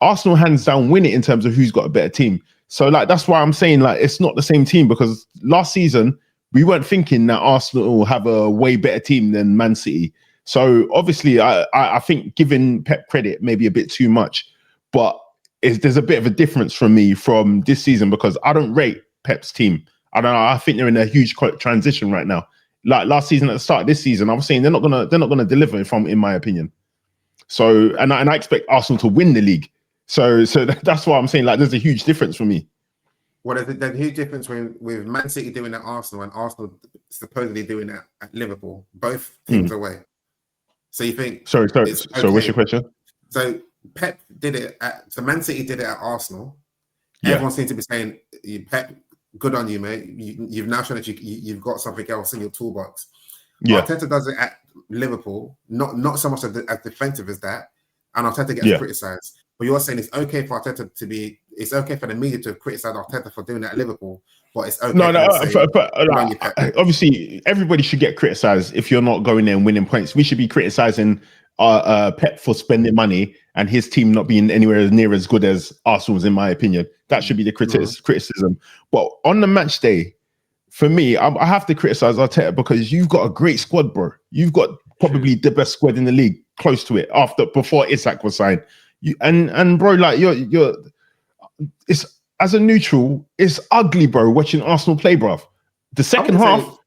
Arsenal hands down win it in terms of who's got a better team. So like that's why I'm saying like it's not the same team, because last season we weren't thinking that Arsenal have a way better team than Man City. So obviously I think giving Pep credit maybe a bit too much, but there's a bit of a difference from me from this season because I don't rate Pep's team. I don't know. I think they're in a huge transition right now. Like last season, at the start of this season, I was saying they're not gonna deliver in my opinion. So and I expect Arsenal to win the league. So that's why I'm saying like there's a huge difference for me. Well, there's a huge difference with Man City doing it at Arsenal and Arsenal supposedly doing it at Liverpool. Both teams away. So you think? Sorry. So what's your question? So Pep did it so Man City did it at Arsenal. Yeah. Everyone seems to be saying, Pep, good on you, mate. You've now shown that you've got something else in your toolbox. Yeah. Arteta does it at Liverpool, not so much as defensive as that, and Arteta gets criticised. But you're saying it's okay for Arteta it's okay for the media to criticise Arteta for doing that at Liverpool, but it's okay. Obviously, everybody should get criticised if you're not going there and winning points. We should be criticising Pep for spending money and his team not being anywhere near as good as Arsenal's, in my opinion. That should be the criticism. But on the match day, for me, I have to criticise Arteta because you've got a great squad, bro. You've got probably the best squad in the league, close to it, before Isak was signed. And bro, like you're it's as a neutral, it's ugly, bro, watching Arsenal play, bruv. The second half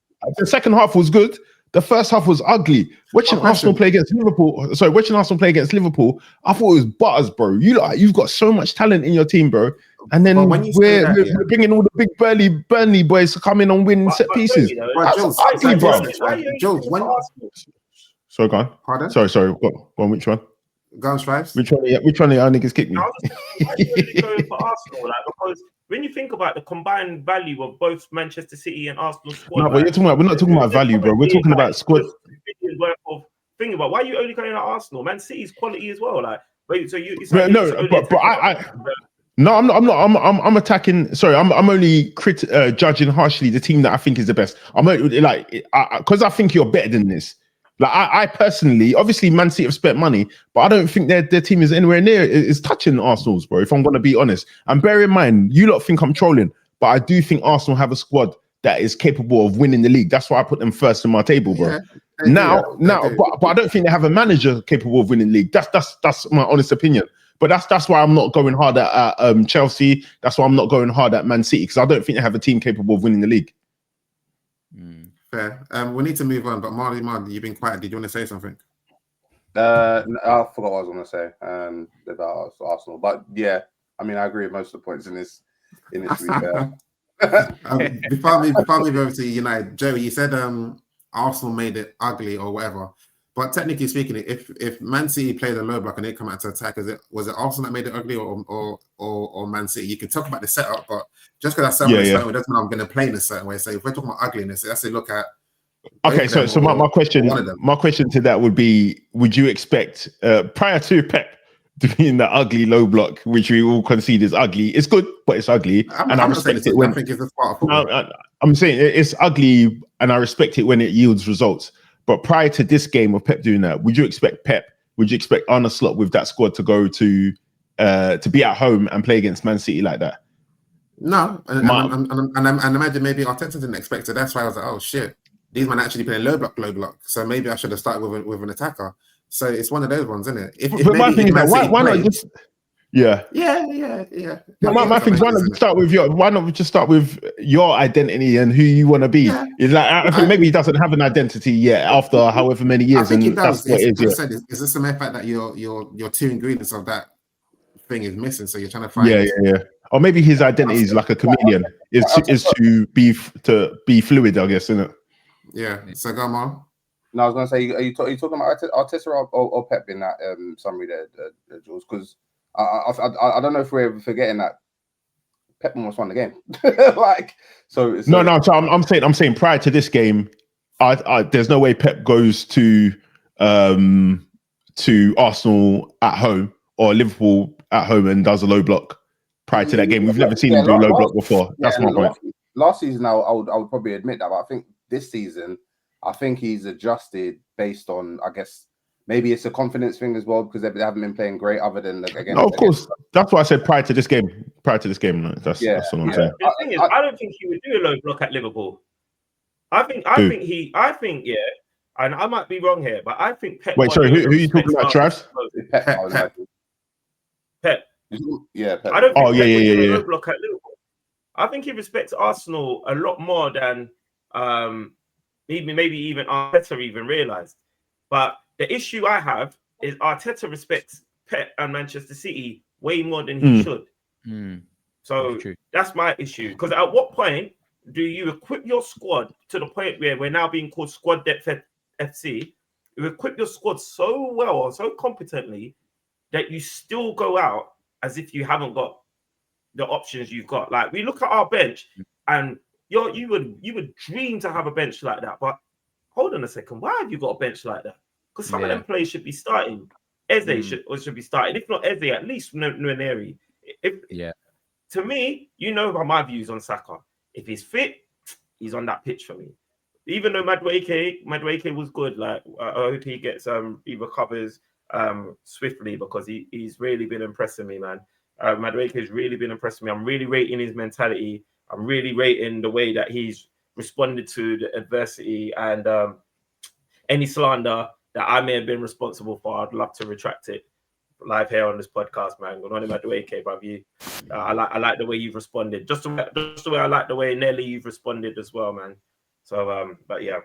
was good. The first half was ugly. Watching Arsenal play against Liverpool, I thought it was butters, bro. You've got so much talent in your team, bro. And then we're bringing all the big Burnley boys to come in and win set pieces. That's ugly, bro. Sorry, go on. Pardon? Sorry. Go on, which one? Go on, Stripes. Which one of y'all niggas kicked me? I was just going for Arsenal, because when you think about the combined value of both Manchester City and Arsenal squad, no, but we're not talking about value, bro. We're talking about squad. Worth of thing about why are you only going at Arsenal? Man City's quality as well. Like, wait, so you? No, I'm not. I'm attacking. Sorry, I'm only judging harshly the team that I think is the best. I'm only, because I think you're better than this. Like I personally, obviously, Man City have spent money, but I don't think their team is anywhere near is touching Arsenal's, bro. If I'm going to be honest, and bear in mind, you lot think I'm trolling, but I do think Arsenal have a squad that is capable of winning the league. That's why I put them first in my table, bro. Yeah, but I don't think they have a manager capable of winning the league. That's my honest opinion. But that's why I'm not going hard at Chelsea. That's why I'm not going hard at Man City, because I don't think they have a team capable of winning the league. Fair. We need to move on, but Marley, you've been quiet. Did you want to say something? I forgot what I was going to say about Arsenal. But yeah, I mean, I agree with most of the points in this week. Before we move over to United, Joey, you said Arsenal made it ugly or whatever. But technically speaking, if Man City played a low block and they come out to attack, was it Arsenal that made it ugly or Man City? You can talk about the setup, but just because I set a certain way doesn't mean I'm going to play in a certain way. So if we're talking about ugliness, let's say look at. Okay, so my question to that would be: would you expect prior to Pep doing the ugly low block, which we all concede is ugly? It's good, but it's ugly, and I respect it when. I think it's a part of football. I'm saying it's ugly, and I respect it when it yields results. But prior to this game of Pep doing that, would you expect Arne Slot with that squad to go to be at home and play against Man City like that? No, and imagine maybe Arteta didn't expect it. That's why I was like, oh shit, these men actually playing low block. So maybe I should have started with an attacker. So it's one of those ones, isn't it? But my thing is that why not just? Yeah. My thing is, why not just start with your identity and who you want to be? Yeah. It's like I think maybe he doesn't have an identity yet after however many years. I think he does. It's just the mere fact that your two ingredients of that thing is missing, so you're trying to find. Yeah. Or maybe his identity is like a chameleon. Is to be fluid, I guess, isn't it? Yeah. So go on. No, I was going to say, are you talking about Arteta or Pep in that summary there, Jules? Because I don't know if we're forgetting that Pep almost won the game. So I'm saying prior to this game, there's no way Pep goes to Arsenal at home or Liverpool at home and does a low block prior to that game. We've never seen him do a low block before. That's my point. Last season, I would probably admit that, but I think this season, I think he's adjusted based on, I guess, maybe it's a confidence thing as well, because they haven't been playing great other than against. No, of course. That's why I said prior to this game. That's what I'm saying. The thing is, I don't think he would do a low block at Liverpool. I think, and I might be wrong here, but I think Pep. Wait, sorry, who are you talking about, Travis? Pep. Yeah, Pep. I don't think Oh, Pep yeah, would yeah, do a yeah. roadblock at Liverpool. I think he respects Arsenal a lot more than maybe even Arteta even realised. But the issue I have is Arteta respects Pep and Manchester City way more than he should. So that's my issue. Because at what point do you equip your squad to the point where we're now being called squad depth FC? You equip your squad so well or so competently that you still go out as if you haven't got the options you've got. Like we look at our bench, and you would dream to have a bench like that. But hold on a second, why have you got a bench like that? Because some of them players should be starting. Eze should be starting. If not Eze, at least Nwaneri. To me, you know about my views on Saka. If he's fit, he's on that pitch for me. Even though Madueke was good, like I hope he gets he recovers swiftly, because he's really been impressing me, man. Madueke has really been impressing me. I'm really rating his mentality. I'm really rating the way that he's responded to the adversity, and any slander that I may have been responsible for, I'd love to retract it live here on this podcast, man. Good on Madueke, bruv. I like the way you've responded. Just the way I like the way Nelly you've responded as well, man. So but yeah.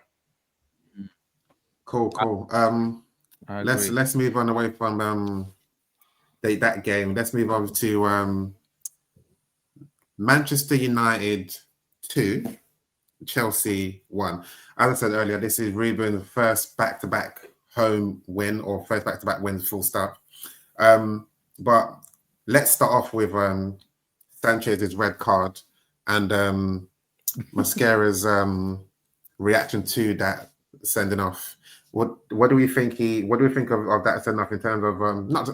Cool. Let's move on away from that game. Let's move on to Manchester United 2, Chelsea 1. As I said earlier, this is Ruben's first back-to-back home win, or first back-to-back wins, full stop. But let's start off with Sanchez's red card and Mascara's reaction to that sending off. What do we think of that send off in terms of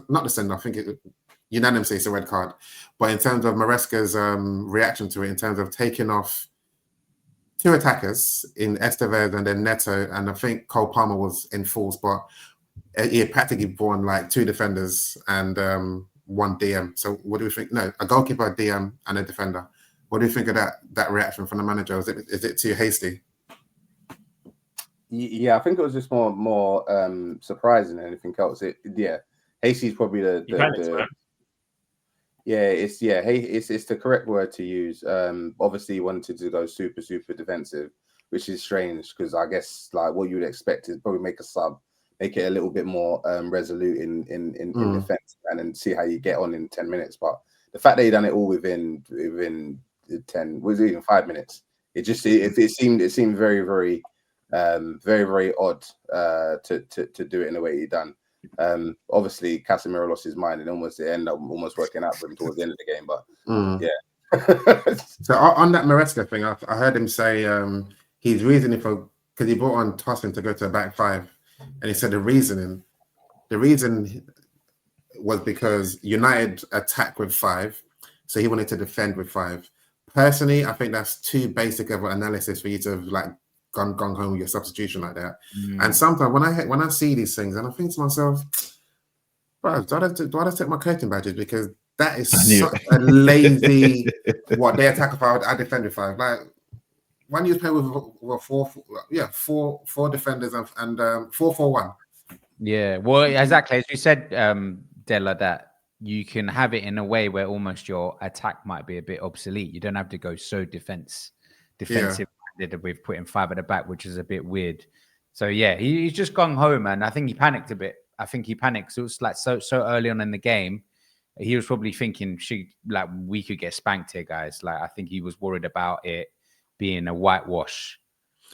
not the send off? I think it unanimously it's a red card, but in terms of Maresca's reaction to it, in terms of taking off two attackers in Estevez and then Neto, and I think Cole Palmer was in full spot. He had practically born like two defenders and one DM. So what do we think? No, a goalkeeper, a DM, and a defender. What do you think of that reaction from the manager? Is it too hasty? Yeah, I think it was just more surprising than anything else. Hasty's probably it's the correct word to use. Obviously, he wanted to go super defensive, which is strange because I guess like what you would expect is probably make a sub, make it a little bit more resolute in defense, and then see how you get on in 10 minutes. But the fact that he done it all within 10, was even 5 minutes, it seemed very odd to do it in the way he done. Obviously Casemiro lost his mind and it ended up almost working out for him towards the end of the game, but yeah. So on that Maresca thing, I heard him say he's reasoning for, because he brought on Tosin to go to a back five, and he said the reason was because United attack with five, so he wanted to defend with five. Personally, I think that's too basic of an analysis for you to have like gone home with your substitution like that. And sometimes when I see these things, and I think to myself, bro, do I have to take my coaching badges? Because that is such a lazy what they attack with five, I defend with five. Like when you play with four defenders and 4-4-1. Yeah, well, exactly as you said, Della, that you can have it in a way where almost your attack might be a bit obsolete. You don't have to go so defensive with putting five at the back, which is a bit weird. So yeah, he's just gone home, and I think he panicked a bit. I think he panicked. So it was like so early on in the game. He was probably thinking, we could get spanked here, guys. Like I think he was worried about it being a whitewash.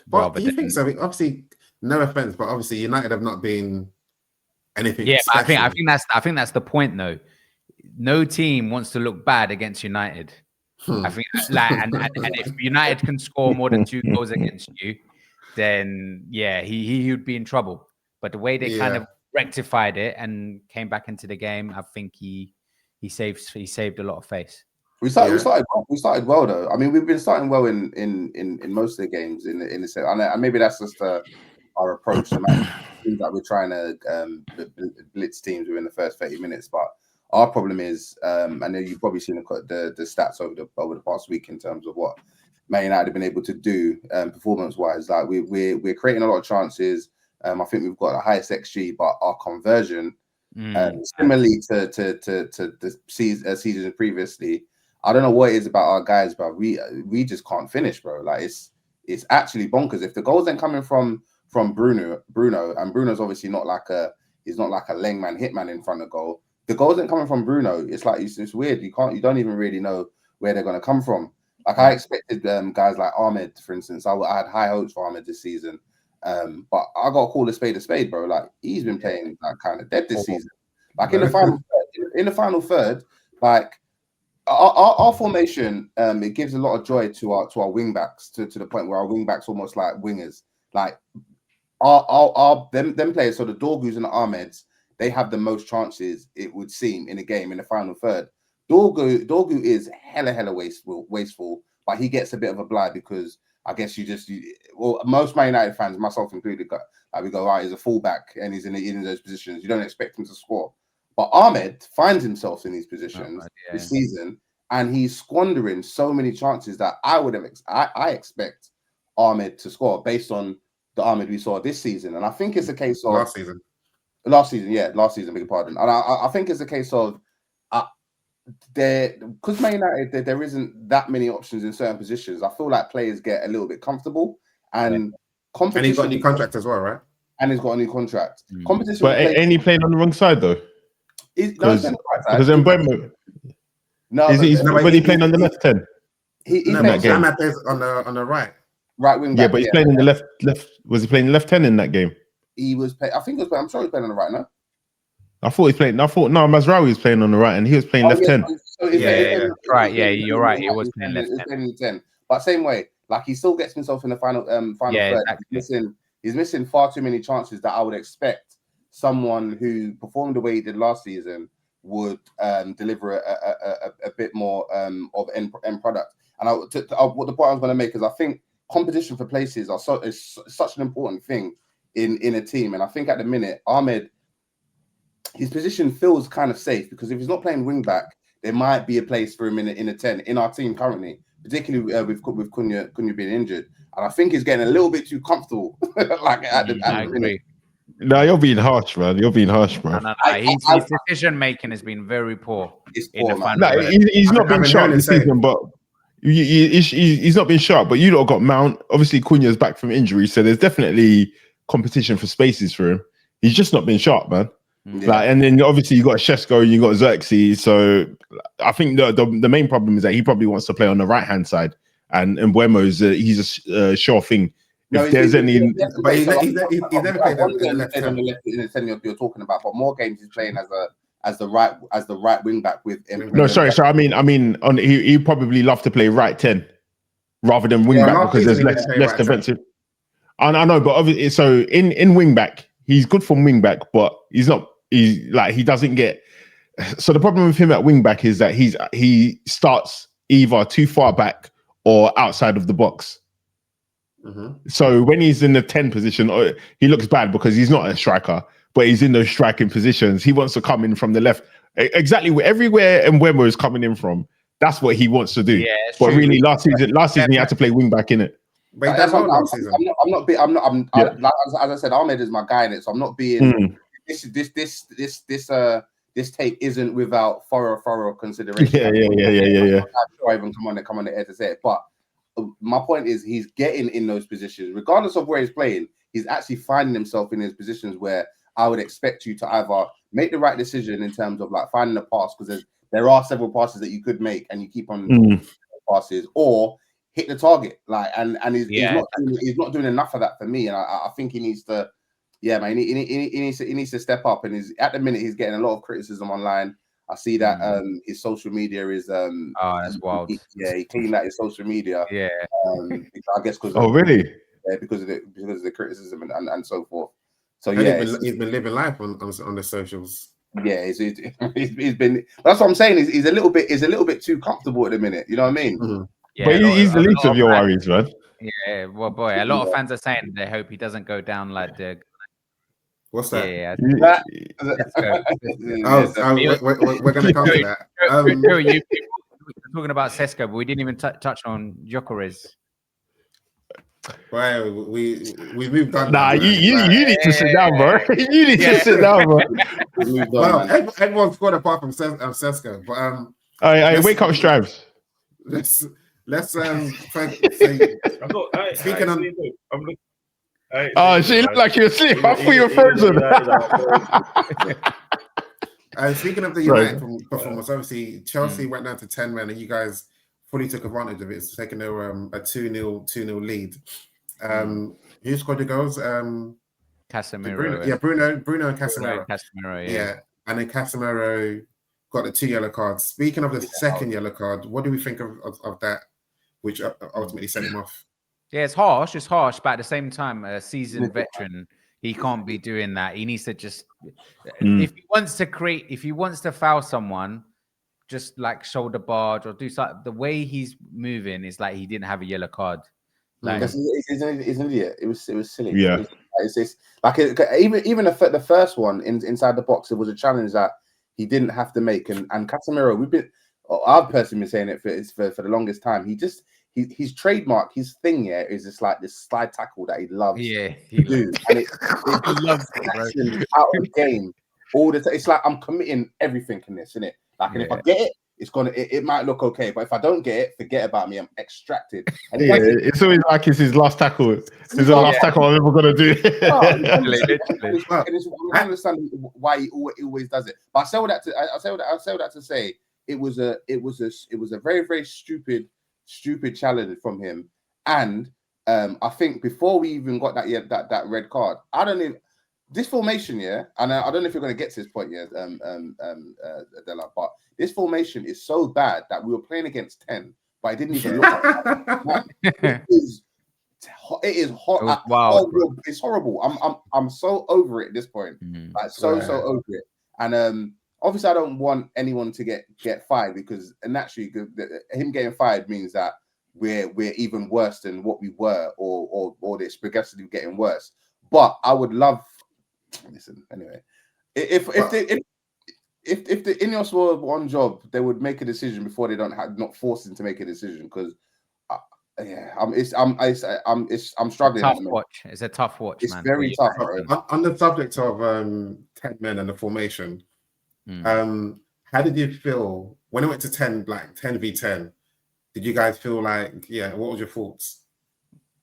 But do you think so? Obviously, no offense, but obviously United have not been anything. Yeah, special. I think that's the point, though. No team wants to look bad against United. I think, and if United can score more than 2 goals against you, then yeah, he would be in trouble. But the way they kind of rectified it and came back into the game, I think he saved a lot of face. We started well though. I mean, we've been starting well in most of the games in the set, and maybe that's just our approach. Seems like we're trying to blitz teams within the first 30 minutes, but our problem is, I know you've probably seen the stats over the past week in terms of what Man United have been able to do performance-wise. Like we're creating a lot of chances. I think we've got the highest XG, but our conversion Similarly to the season previously, I don't know what it is about our guys, but we just can't finish, bro. Like it's actually bonkers. If the goals ain't coming from Bruno, and Bruno's obviously not like a Langman hitman in front of goal. The goals ain't coming from Bruno. It's like it's weird. You don't even really know where they're gonna come from. Like I expected guys like Ahmed, for instance. I had high hopes for Ahmed this season. But I got to call a spade, bro. Like he's been playing like kind of dead this season. Like in the final third, like our formation, it gives a lot of joy to our wing backs to the point where our wing backs almost like wingers. Like them players, so the Dorgus and the Ahmeds, they have the most chances, it would seem, in a game in the final third. Dorgu is hella wasteful, but he gets a bit of a blight because I guess most Man United fans, myself included, we go, right, he's a fullback and he's in those positions. You don't expect him to score. But Ahmed finds himself in these positions this season, and he's squandering so many chances that I expect Ahmed to score based on the Ahmed we saw this season. And I think it's a case of last season, beg your pardon. And I think it's a case of because Man United there isn't that many options in certain positions. I feel like players get a little bit comfortable and competition. And he's got a new contract as well, right? And he's got a new contract. Competition, but ain't he playing on the wrong side though? Because Mbeumo. No, is he playing on the left 10? He's on the right wing back. Yeah, but he's playing in the left. Was he playing left 10 in that game? He was. I think I'm sure he was playing on the right. No. I thought Mazraoui was playing on the right, and he was playing left 10. So right. Yeah, you're right. He was playing left 10. But same way, like he still gets himself in the final third. Exactly. He's missing far too many chances that I would expect someone who performed the way he did last season would deliver a bit more of end product. And what the point I was going to make is I think competition for places is such an important thing in a team. And I think at the minute, Ahmed, his position feels kind of safe because if he's not playing wing back, there might be a place for him in a 10 in our team currently, particularly with Cunha being injured. And I think he's getting a little bit too comfortable. at the minute. No, you're being harsh, man. You're being harsh, bro. No. His decision making has been very poor. It's poor, man. No, he's not been sharp this season, but he's not been sharp. But you lot got Mount. Obviously, Cunha's back from injury, so there's definitely competition for spaces for him. He's just not been sharp, man. Yeah. And then obviously you got Shesko and you got Xerxes. So I think the main problem is that he probably wants to play on the right hand side, and Mbeumo's he's a sure thing. If there's any, but he's never played on the left in the 10 you're talking about. But more games he's playing as the right wing back with. No, sorry. I mean, he probably love to play right 10 rather than wing back because there's less defensive. I know, but obviously, so in wing back, he's good from wing back, but he's not. He doesn't get. So the problem with him at wing back is that he starts either too far back or outside of the box. Mm-hmm. So when he's in the 10 position, he looks bad because he's not a striker, but he's in those striking positions. He wants to come in from the left, exactly everywhere Mbeumo is coming in from. That's what he wants to do. Yeah, but really, last season he had to play wing back in it. But that's I'm not. As I said, Ahmed is my guy in it, so I'm not being. This take isn't without thorough consideration. Yeah. I even come on the air to say it, but my point is he's getting in those positions, regardless of where he's playing. He's actually finding himself in his positions where I would expect you to either make the right decision in terms of like finding a pass, because there are several passes that you could make and you keep on passes, or hit the target. Like and he's not doing enough of that for me, and I think he needs to. Yeah, man, he needs to step up, and at the minute he's getting a lot of criticism online. I see that his social media is that's wild. He cleaned out his social media. Yeah, I guess because really? Yeah, because of the criticism and so forth. So he's been living life on the socials. Yeah, he's been. That's what I'm saying. He's a little bit too comfortable at the minute. You know what I mean? Mm-hmm. Yeah, but he's the least of your worries, man. Yeah, well, boy, a lot of fans are saying they hope he doesn't go down like the. What's that? Yeah. We're going to come to that. You're talking about Sesko, but we didn't even touch on Gyökeres. Well, we moved on. Nah, now, you man. need to sit down, bro. You need to sit down, bro. We moved on, Well, man. everyone scored apart from Sesko, but Hey, wake up, Strives. let's say, I'm not. Speaking on- I'm looking. I Oh, she looked like you were asleep. I thought you were frozen. Speaking of the United performance, obviously Chelsea went down to 10 men, and you guys fully took advantage of it, so taking a 2-0 lead. Who scored the goals? Casemiro. Bruno and Casemiro. Casemiro, Yeah, and then Casemiro got the 2 yellow cards. Speaking of the second yellow card, what do we think of that, which ultimately sent him off? Yeah, it's harsh, but at the same time, a seasoned veteran, he can't be doing that. He needs to just, if he wants to foul someone, just like shoulder barge or do something. The way he's moving is like he didn't have a yellow card. Like He's an idiot. It was silly. Yeah. It's like even the first one inside the box, it was a challenge that he didn't have to make. And Casemiro, I've personally been saying it for the longest time. His trademark, his thing here is just like this slide tackle that he loves. Yeah, to do, and it loves it, bro. Out of the game all the time. It's like I'm committing everything in this, innit? Like, and if I get it, it might look okay, but if I don't get it, forget about me. I'm extracted. And it's always like it's his last tackle. It's the last tackle I'm ever gonna do. I understand why he always does it. But I say all that to say it was a very, very stupid challenge from him. And I think before we even got that red card, I don't even this formation, and I don't know if you're going to get to this point, Adela, but this formation is so bad that we were playing against 10, but it didn't even look like it is hot. Wow, it's horrible. I'm so over it at this point. Like so over it. And obviously I don't want anyone to get fired, because naturally him getting fired means that we're even worse than what we were, or it's progressively getting worse. But I would love. Listen, anyway, if the Ineos were on job, they would make a decision before they not force him to make a decision, because I'm struggling. Tough watch. It's a tough watch. It's man. very tough. On the subject of 10 men and the formation, how did you feel when it went to 10, like 10v10? Did you guys feel like, what was your thoughts?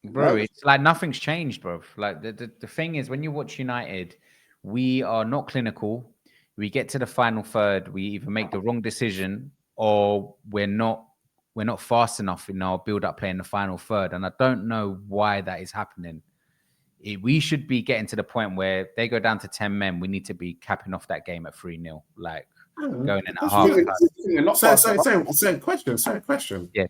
Bro, it's like nothing's changed, bro. Like the thing is, when you watch United, we are not clinical. We get to the final third, we either make the wrong decision or we're not fast enough in our build-up play in the final third. And I don't know why that is happening. We should be getting to the point where they go down to 10 men. We need to be capping off that game at 3-0, like going in at half. Same question. Yeah.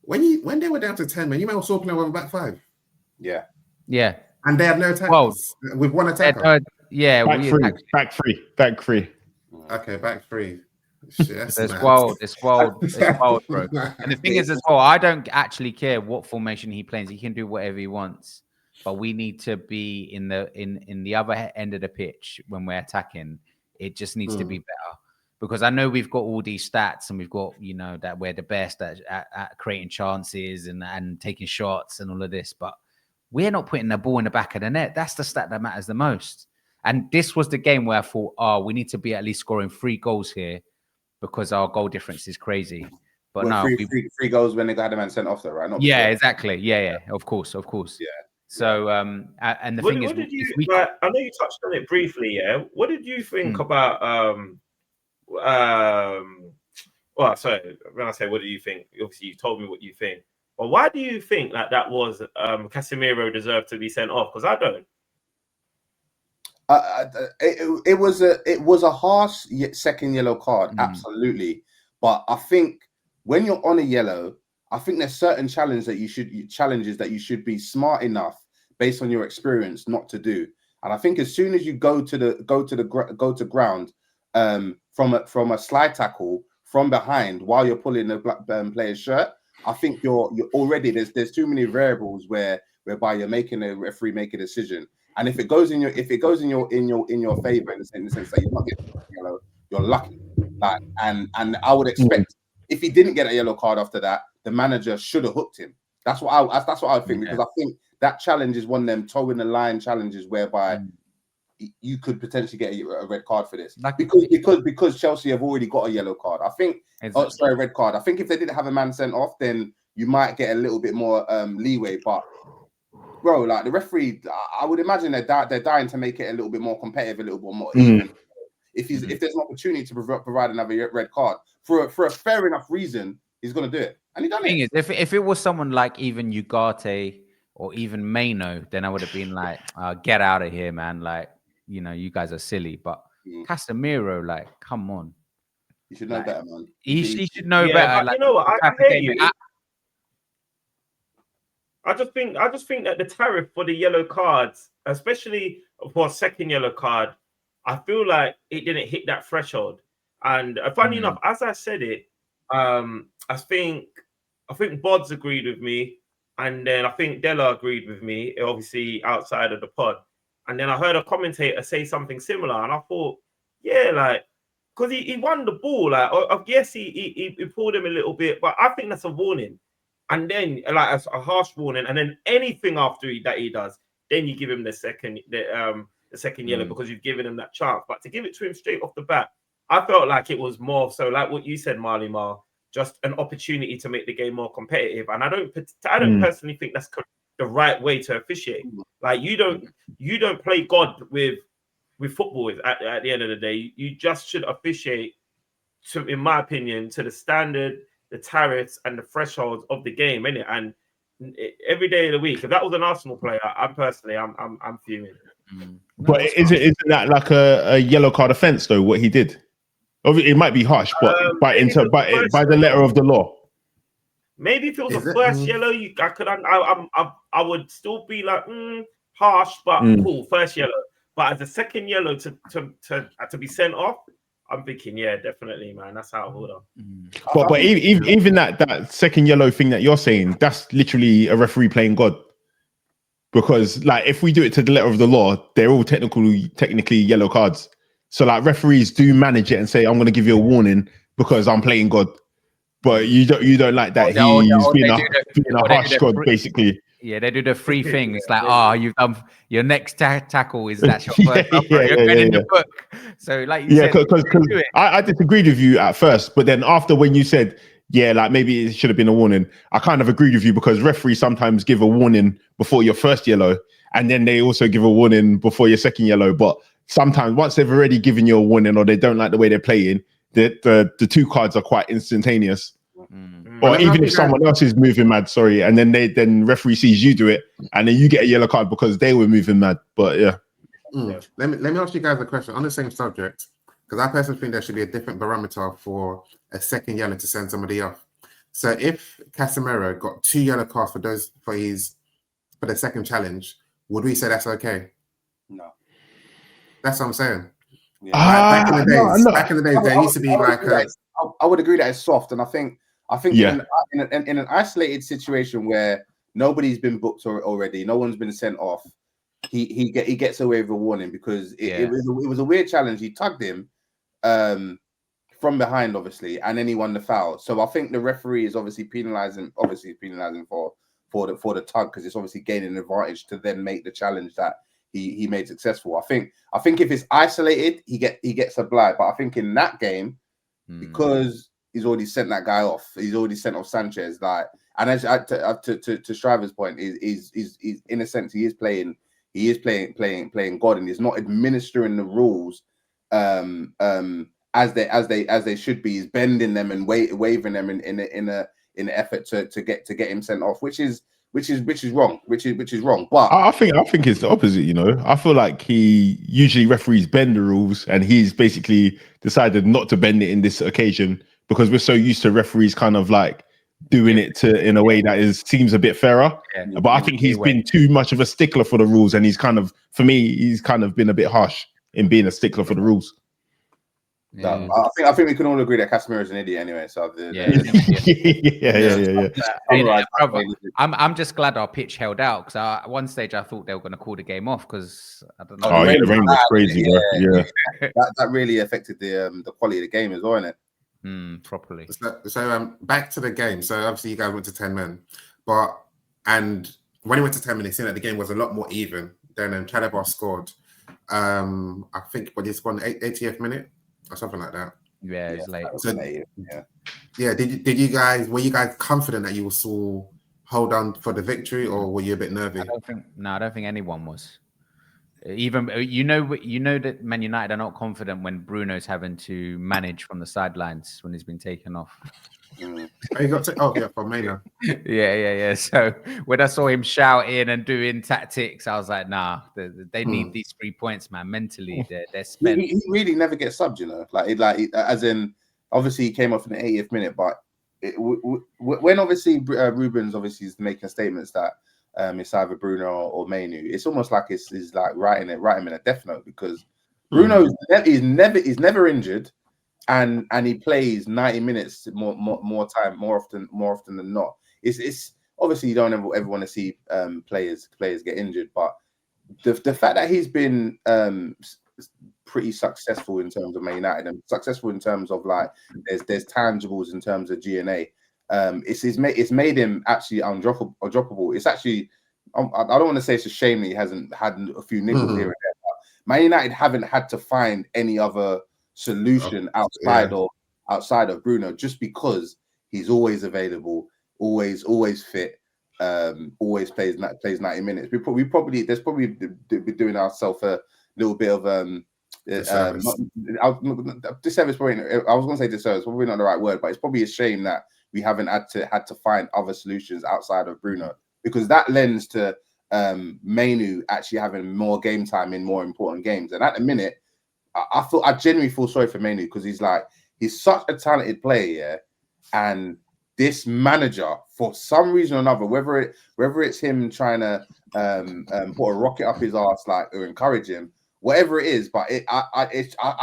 When they were down to 10 men, you might still playing with a back five. Yeah. And they had no attackers with one attacker. Back three. Okay, back three. Shit, it's wild, bro. And the thing is, as well, I don't actually care what formation he plays. He can do whatever he wants, but we need to be in the other end of the pitch when we're attacking. It just needs to be better. Because I know we've got all these stats and we've got, that we're the best at creating chances and taking shots and all of this, but we're not putting the ball in the back of the net. That's the stat that matters the most. And this was the game where I thought, we need to be at least scoring 3 goals here because our goal difference is crazy. But no, three goals when they got the man sent off, though, right? Not exactly. Yeah, of course. Yeah. So, and the thing is, I know you touched on it briefly. Yeah, what did you think about? Well, sorry, when I say what do you think, obviously you told me what you think. But why do you think that was Casemiro deserved to be sent off? Because I don't. It was a harsh second yellow card, absolutely. But I think when you're on a yellow, I think there's certain challenges that you should be smart enough based on your experience not to do. And I think as soon as you go to ground from a slide tackle from behind while you're pulling the black player's shirt, I think you're already there's too many variables whereby you're making a referee make a decision. And if it goes in your favor in the sense that you're not getting yellow, you're lucky. And I would expect if he didn't get a yellow card after that, the manager should have hooked him. That's what I think, because I think that challenge is one of them toe in the line challenges whereby you could potentially get a red card for this, because Chelsea have already got a yellow card. I think, red card. I think if they didn't have a man sent off, then you might get a little bit more leeway. But bro, like the referee, I would imagine they're dying to make it a little bit more competitive, a little bit more even. If there's an opportunity to provide another red card for a fair enough reason, he's gonna do it, and he done it. If it was someone like even Ugarte or even Maino, then I would have been like, get out of here, man. Like, you guys are silly. But Casemiro, like, come on. You should know better, man. He should know better. Like, you know what? I hear you. I just think that the tariff for the yellow cards, especially for a second yellow card, I feel like it didn't hit that threshold. And funny enough, as I said it, I think Bods agreed with me, and then I think Della agreed with me, obviously outside of the pod. And then I heard a commentator say something similar, and I thought, yeah, like, because he won the ball, like, yes, he pulled him a little bit, but I think that's a warning. And then, like, a harsh warning, and then anything after that he does, then you give him the second yellow, because you've given him that chance. But to give it to him straight off the bat, I felt like it was more so like what you said, Marley Mar, just an opportunity to make the game more competitive. And I don't personally think that's the right way to officiate. Like, you don't play God with football at the end of the day. You just should officiate, in my opinion, to the standard, the tariffs, and the thresholds of the game, innit? And every day of the week, if that was an Arsenal player, I'm fuming. But isn't that like a yellow card offence though? What he did, it might be harsh, but by the letter of the law. Maybe if it was first yellow, I would still be like harsh, but cool, first yellow. But as a second yellow to be sent off, I'm thinking, yeah, definitely, man, that's out of order. But even that second yellow thing that you're saying, that's literally a referee playing God. Because, like, if we do it to the letter of the law, they're all technically yellow cards. So, like, referees do manage it and say, I'm going to give you a warning because I'm playing God. But you don't like that he's being a harsh God, basically. Yeah, they do the free thing. It's like, you've done your next tackle is that's your first. You're going in the book. So, like you said, because I disagreed with you at first, but then after when you said, yeah, like maybe it should have been a warning, I kind of agreed with you, because referees sometimes give a warning before your first yellow, and then they also give a warning before your second yellow. But sometimes once they've already given you a warning, or they don't like the way they're playing, the two cards are quite instantaneous. Or even if someone else is moving mad, and then referee sees you do it, and then you get a yellow card because they were moving mad. But yeah. Let me ask you guys a question on the same subject, because I personally think there should be a different barometer for a second yellow to send somebody off. So if Casemiro got 2 yellow cards for the second challenge, would we say that's okay? No. That's what I'm saying. Yeah. Back in the days, there used to be I would agree that it's soft, and I think in an isolated situation where nobody's been booked already, no one's been sent off, he gets away with a warning, because it was a weird challenge. He tugged him from behind, obviously, and then he won the foul. So I think the referee is obviously penalising for the tug, because it's obviously gaining an advantage to then make the challenge that he made successful. I think if it's isolated, he gets a blind. But I think in that game, because he's already sent that guy off, he's already sent off Sanchez. Like, and as to Shriver's point, is in a sense he is playing God, and he's not administering the rules as they should be. He's bending them and waving them in an effort to get him sent off, which is wrong. But I think it's the opposite. You know, I feel like he usually referees bend the rules, and he's basically decided not to bend it in this occasion, because we're so used to referees kind of like doing it in a way that seems a bit fairer. But I think he's been too much of a stickler for the rules, and he's kind of been a bit harsh in being a stickler for the rules. Yeah. I think we can all agree that Casemiro is an idiot anyway. So I'm just glad our pitch held out, because at one stage I thought they were going to call the game off, because I don't know. The rain was crazy, bro. Yeah. that really affected the quality of the game as well, innit? Properly. So back to the game. So obviously you guys went to 10 men, but And when he went to 10 minutes, seeing that the game was a lot more even, then Chalobah scored. I think, but he scored in the 80th minute or something like that. Yeah, it's late. So, did you guys, were you guys confident that you will still hold on for the victory, or were you a bit nervy? I don't think anyone was. Even you know that Man United are not confident when Bruno's having to manage from the sidelines when he's been taken off. Oh, you got to, for Maynard. Yeah. So when I saw him shouting and doing tactics, I was like, nah, they need these 3 points, man. Mentally, they're spent. He really never gets subbed, you know. As in, obviously he came off in the 80th minute, but when obviously Ruben's obviously is making statements that it's either Bruno or Mainu, it's almost like it's like writing him in a death note, because Bruno is never injured, and he plays 90 minutes more often than not. It's obviously you don't ever want to see players get injured, but the fact that he's been pretty successful in terms of Man United and successful in terms of like there's tangibles in terms of GNA. It's made him actually undroppable. It's actually I don't want to say it's a shame that he hasn't had a few niggles here and there. But Man United haven't had to find any other solution outside of Bruno, just because he's always available, always fit, always plays 90 minutes. We probably be doing ourselves a little bit of disservice. Probably, I was going to say disservice, probably not the right word, but it's probably a shame that we haven't had to find other solutions outside of Bruno, because that lends to Mainu actually having more game time in more important games. And at the minute, I genuinely feel sorry for Mainu, because he's such a talented player, and this manager, for some reason or another, whether it's him trying to put a rocket up his ass, or encourage him, whatever it is, but I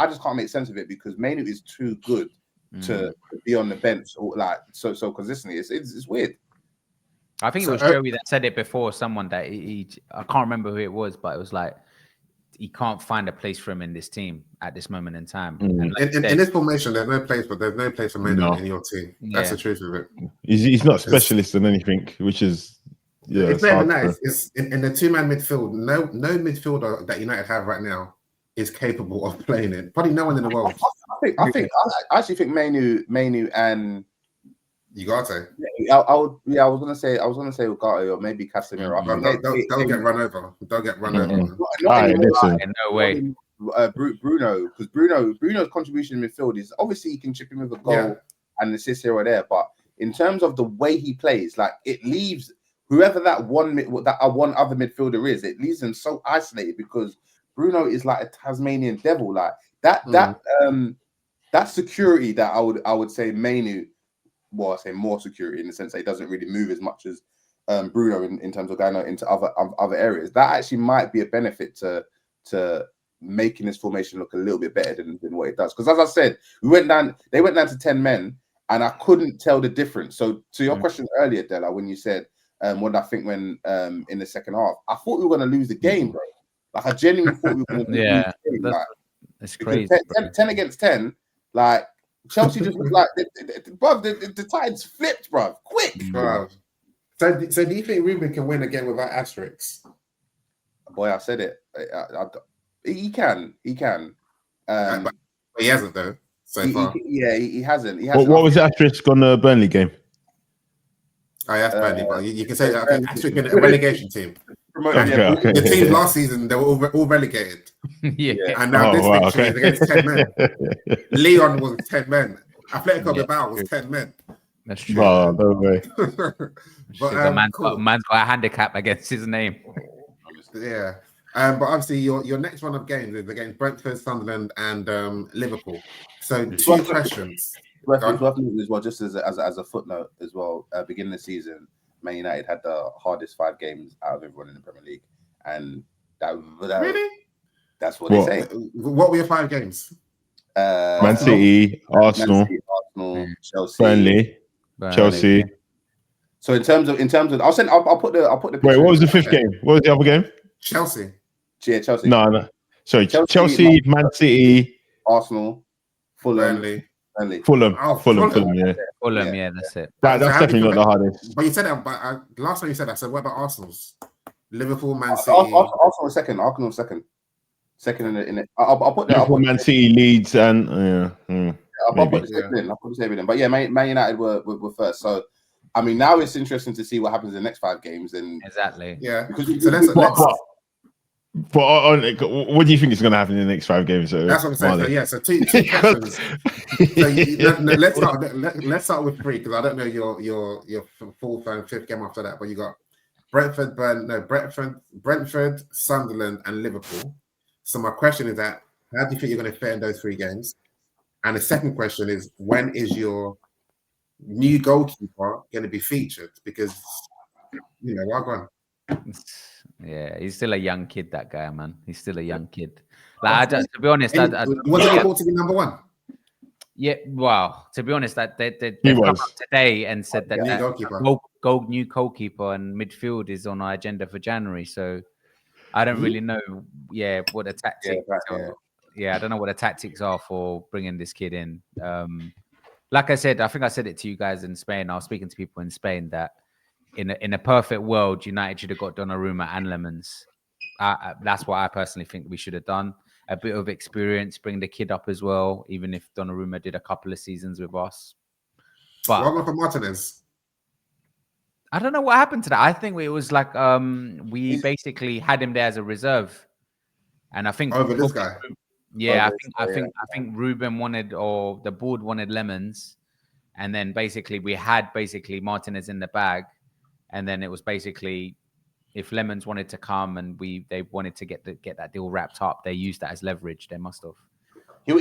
just can't make sense of it, because Mainu is too good to be on the bench so consistently. It's weird. I think it was Joey that said it before. Someone that I can't remember who it was, but it was like he can't find a place for him in this team at this moment in time. And in this formation, there's no place for Mainu in your team. That's the truth of it. He's not a specialist in anything, which is it's better than that. It's in the two-man midfield. No midfielder that United have right now is capable of playing it. Probably no one in the world. I actually think Mainu and Ugarte. I was gonna say Ugarte, or maybe Casemiro. Don't get run over. Don't get run over. No way. Bruno, because Bruno's contribution in midfield is obviously he can chip in with a goal and assist here or there, but in terms of the way he plays, like, it leaves whoever that one other midfielder is, it leaves them so isolated, because Bruno is like a Tasmanian devil, like that security that I would say Mainu. Well, I say more security in the sense that he doesn't really move as much as Bruno in terms of going out into other areas. That actually might be a benefit to making this formation look a little bit better than what it does. Because as I said, they went down to 10 men, and I couldn't tell the difference. So to your question earlier, Della, when you said what I think when in the second half, I thought we were going to lose the game, bro. Like, I genuinely thought we were going to lose the game. That's crazy. 10 against 10, like, Chelsea just looked like the tides flipped, bro. Quick, bro. So do you think Ruben can win again without asterisks? Boy, I said it. He can. But he hasn't though. Far. He hasn't. What was the asterisk on the Burnley game? Oh, yeah, that's Burnley. But you can say that asterisk in a relegation team. Okay. The teams last season, they were all relegated. And now this victory is against 10 men. Leon was 10 men. Atletico Bilbao was 10 men. That's true. Oh, no way. But man's got a handicap against his name. Yeah. But obviously, your next run of games is against Brentford, Sunderland, and Liverpool. So 2 questions. As well, just as a footnote as well, beginning of the season, Man United had the hardest 5 games out of everyone in the Premier League, and really, that's what they say. What were your 5 games? Man City, Arsenal, Chelsea, Burnley, Chelsea. So in terms of, I'll put the. Wait, what was the 5th game? What was the other game? Chelsea. Yeah, Chelsea. No. Sorry, Chelsea, Man City, Arsenal, Fulham, Burnley. Fulham, Oh, Fulham, yeah. Fulham, yeah, that's it. That's So how do definitely you not feel the hardest. But you said that. But last time you said that. So what about Arsenal's? Liverpool, Man City. Arsenal was second. Arsenal was second. Second in it. I'll put that. Liverpool, Man City, Leeds, and I'll put the table in. I'll put the table in. But yeah, Man United were first. So I mean, now it's interesting to see what happens in the next 5 games. And Exactly. Yeah. because So let's. But what do you think is going to happen in the next 5 games? That's what I'm saying. So, yeah. So two questions. So let's start with 3 because I don't know your 4th and 5th game after that. But you got Brentford, Sunderland, and Liverpool. So my question is that how do you think you're going to fare in those 3 games? And the second question is when is your new goalkeeper going to be featured? Because well gone. Yeah, he's still a young kid, that guy, man. He's still a young kid. Like, to be honest, was it able to be number 1? Yeah, wow. To be honest, that they've come up today and said that new goalkeeper and midfield is on our agenda for January. So I don't really know, what the tactics are. Yeah, I don't know what the tactics are for bringing this kid in. Like I said, I think I said it to you guys in Spain. I was speaking to people in Spain that in a perfect world, United should have got Donnarumma and Lemons. That's what I personally think we should have done. A bit of experience, bring the kid up as well, even if Donnarumma did a couple of seasons with us. But what about for Martinez? I don't know what happened to that. I think it was like we basically had him there as a reserve, and I think over this guy. Yeah, I think Ruben wanted, or the board wanted Lemons, and then basically we had Martinez in the bag, and then it was basically if Lemons wanted to come and they wanted to get that deal wrapped up, they used that as leverage. They must have. He'll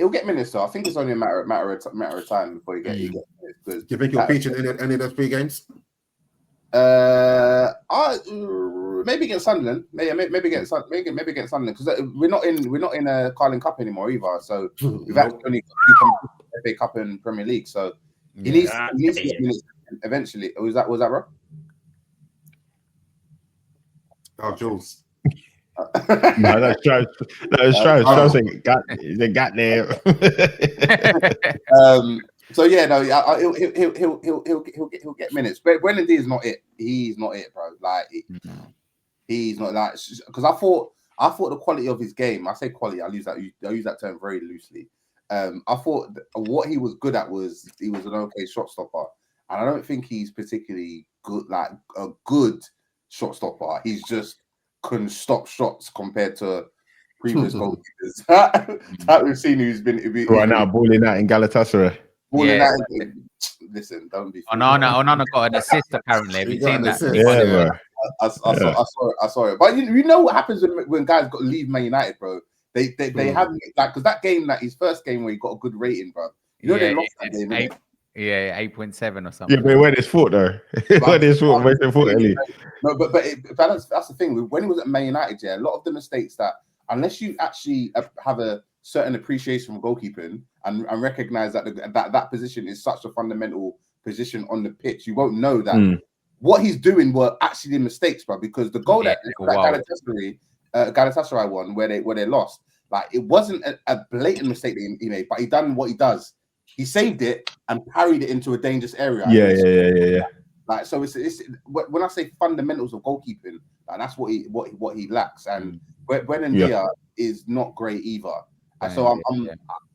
get minutes. So I think it's only a matter of time before he gets minutes. Do you think he'll feature in any of those 3 games? Maybe against Sunderland. Maybe against Sunderland because we're not in a Carling Cup anymore either. So we've actually only got 2 FA Cup and Premier League. So he needs to get minutes eventually. Was that bro? Oh, Jules. No, that's Strauss. Strauss got there. So yeah, no, he'll get minutes. But Wendy is not it. He's not it, bro. Like he's not like because I thought the quality of his game. I say quality. I use that term very loosely. I thought what he was good at was he was an okay shot stopper, and I don't think he's particularly good, like a good shot stopper. He's just couldn't stop shots compared to previous goalkeepers that we've seen. Who's been right now balling out in Galatasaray. Listen, don't be. Onana got an assist apparently. Have you seen that? Yeah, I saw it. But you know what happens when guys got to leave Man United, bro? They have like because that game, like his first game where he got a good rating, bro. You know they lost that game. 8.7 or something. Yeah, but where his foot though? Where's his foot? No, but that's the thing. When he was at Man United, a lot of the mistakes that unless you actually have a certain appreciation for goalkeeping and recognize that that position is such a fundamental position on the pitch, you won't know that what he's doing were actually mistakes, bro. Because the goal that Galatasaray won, where they lost, like it wasn't a blatant mistake that he made, but he done what he does. He saved it and parried it into a dangerous area. Yeah. Like so, it's when I say fundamentals of goalkeeping, like, that's what he lacks. And Buendia is not great either. And so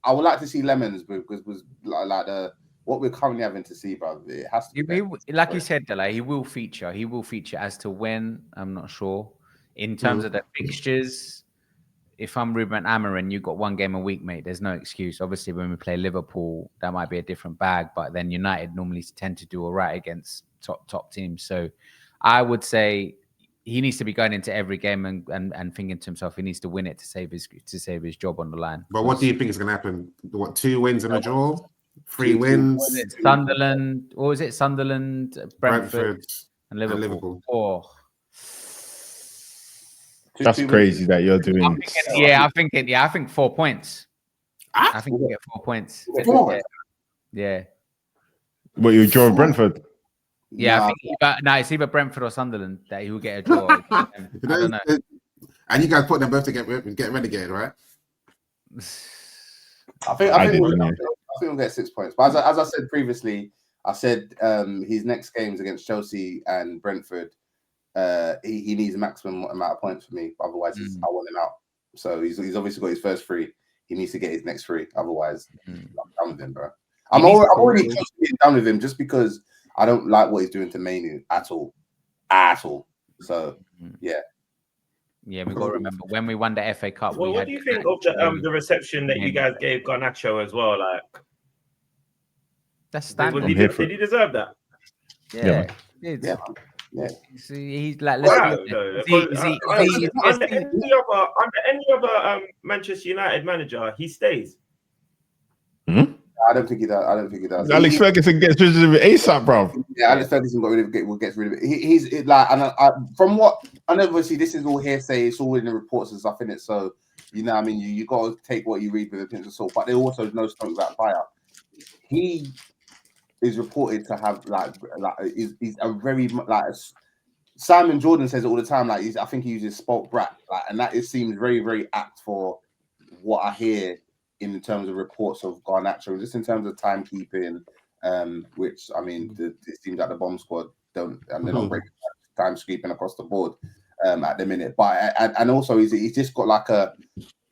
I would like to see Lemons because like what we're currently having to see, bro. It has to be like you said, Delay. He will feature. He will feature as to when. I'm not sure. In terms of the fixtures, if I'm Ruben Amorim, you got 1 game a week, mate. There's no excuse. Obviously, when we play Liverpool, that might be a different bag. But then United normally tend to do all right against top teams. So I would say he needs to be going into every game and thinking to himself he needs to win it to save his job on the line. But what do you think is going to happen? What, 2 wins and a draw? 3 wins? Sunderland, or was it Sunderland, Brentford and Liverpool? Oh. That's crazy that you're doing. I think 4 points. I think you get 4 points. 4? Yeah. Well, you draw Brentford. Yeah, I think it's either Brentford or Sunderland that he will get a draw. I don't know. And you guys put them both to get relegated, right? I think we'll get 6 points. But as I said previously, I said his next games against Chelsea and Brentford, he needs a maximum amount of points for me. Otherwise, I want him out. So he's obviously got his first 3. He needs to get his next 3. Otherwise, I'm done with him, bro. I'm already close to being done with him just because I don't like what he's doing to Manu at all. So yeah. Yeah, we've got to remember when we won the FA Cup. Well, what do you think of the reception that you guys gave Garnacho as well? Like, that's standard. Did he deserve that? Yeah. Yeah. See, he's like, Under any other Manchester United manager, he stays. I don't think he does. Alex Ferguson gets rid of it ASAP, bro. Yeah, Alex Ferguson gets rid of it. He's like, and from what I know, obviously this is all hearsay. It's all in the reports and stuff in it. So you know, what I mean, you got to take what you read with a pinch of salt. But there also no smoke without fire. He is reported to have he's a very Simon Jordan says it all the time. Like I think he uses spoilt brat, and that seems very very apt for what I hear in terms of reports of Garnacho, just in terms of timekeeping, which I mean, it seems like the bomb squad they're not breaking time sweeping across the board at the minute. But and also he's just got like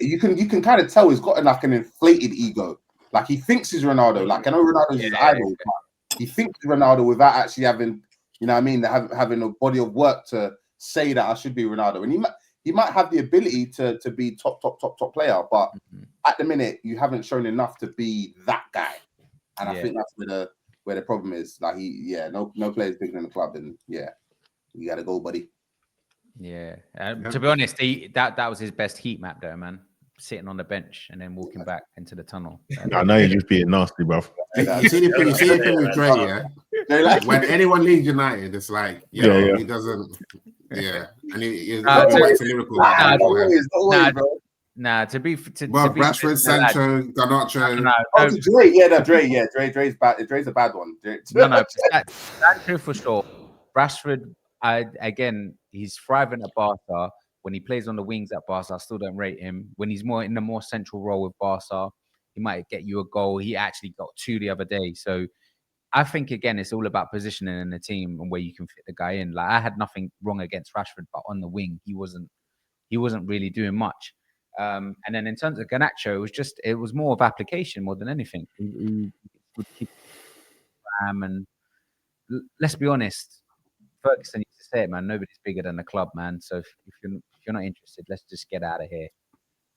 you can kind of tell he's got like an inflated ego. Like he thinks he's Ronaldo. Like I know Ronaldo's his idol, but he thinks he's Ronaldo without actually having, you know what I mean, having a body of work to say that I should be Ronaldo. And he might have the ability to be top player, but at the minute you haven't shown enough to be that guy. And I think that's where the problem is. Like no player's bigger than the club, and you gotta go, buddy. Yeah. To be honest, that was his best heat map though, man. Sitting on the bench and then walking back into the tunnel. I know you're just being nasty, bro. You see the thing with Dre, yeah? When anyone leaves United, it's like, he doesn't, and he's back to Liverpool. To be Rashford, Sancho, Garnacho. Dre. Dre's bad. Dre's a bad one. No, Sancho for sure. Rashford, again, he's thriving at Barca. When he plays on the wings at Barca, I still don't rate him. When he's more in the more central role with Barca, he might get you a goal. He actually got 2 the other day. So I think, again, it's all about positioning in the team and where you can fit the guy in. Like I had nothing wrong against Rashford, but on the wing, he wasn't really doing much. And then in terms of Garnacho, it was more of application more than anything. He would keep and let's be honest, Ferguson used to say it, man. Nobody's bigger than the club, man. So if you're not interested, let's just get out of here.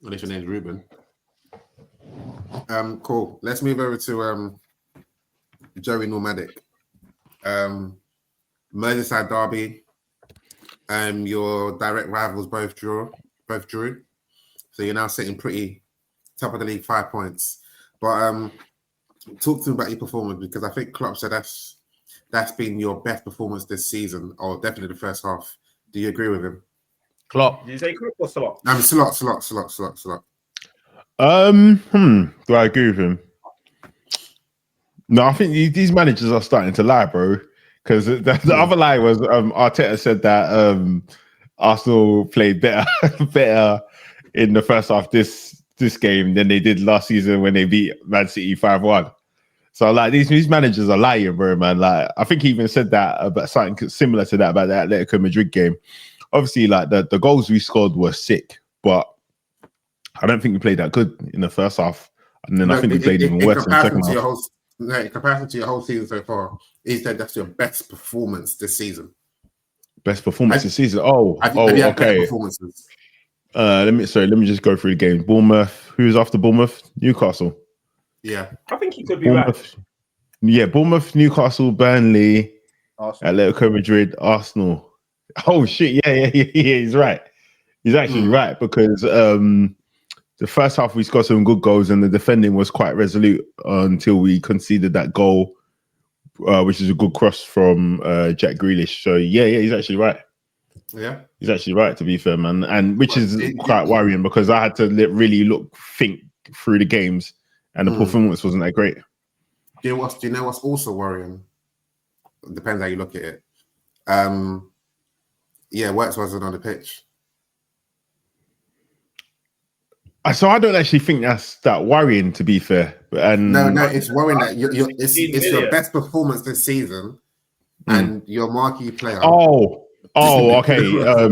Well, if your name's Ruben. Cool. Let's move over to Joey Nomadic. Merseyside derby. Your direct rivals both drew. So you're now sitting pretty top of the league, 5 points. But talk to me about your performance, because I think Klopp said that's been your best performance this season, or definitely the first half. Do you agree with him? Klopp. Did you say Klopp or Slot? Slot. Do I agree with him? No, I think these managers are starting to lie, bro. Because the other lie was Arteta said that Arsenal played better in the first half this game than they did last season when they beat Man City 5-1. So like these managers are lying, bro, man. Like I think he even said that about something similar to that about the Atletico Madrid game. Obviously, like the goals we scored were sick, but I don't think we played that good in the first half. And then I think we played even worse in the second half. In comparison to your whole season so far, he said that's your best performance this season. Best performance this season? Okay. Let me just go through the games. Bournemouth. Who's after Bournemouth? Newcastle. Yeah, I think he could be right. Yeah, Bournemouth, Newcastle, Burnley, Atletico Madrid, Arsenal. Oh shit! Yeah. He's right. He's actually right, because the first half we scored some good goals and the defending was quite resolute until we conceded that goal, which is a good cross from Jack Grealish. So yeah, he's actually right. Yeah, he's actually right, to be fair, man. And which is quite worrying, because I had to really think through the games, and the performance wasn't that great. Do you know what's also worrying? It depends how you look at it. Wirtz wasn't on the pitch. So I don't actually think that's that worrying, to be fair. And No, it's worrying that it's 16 your million. best performance this season, and your marquee player. Oh, okay. Yeah.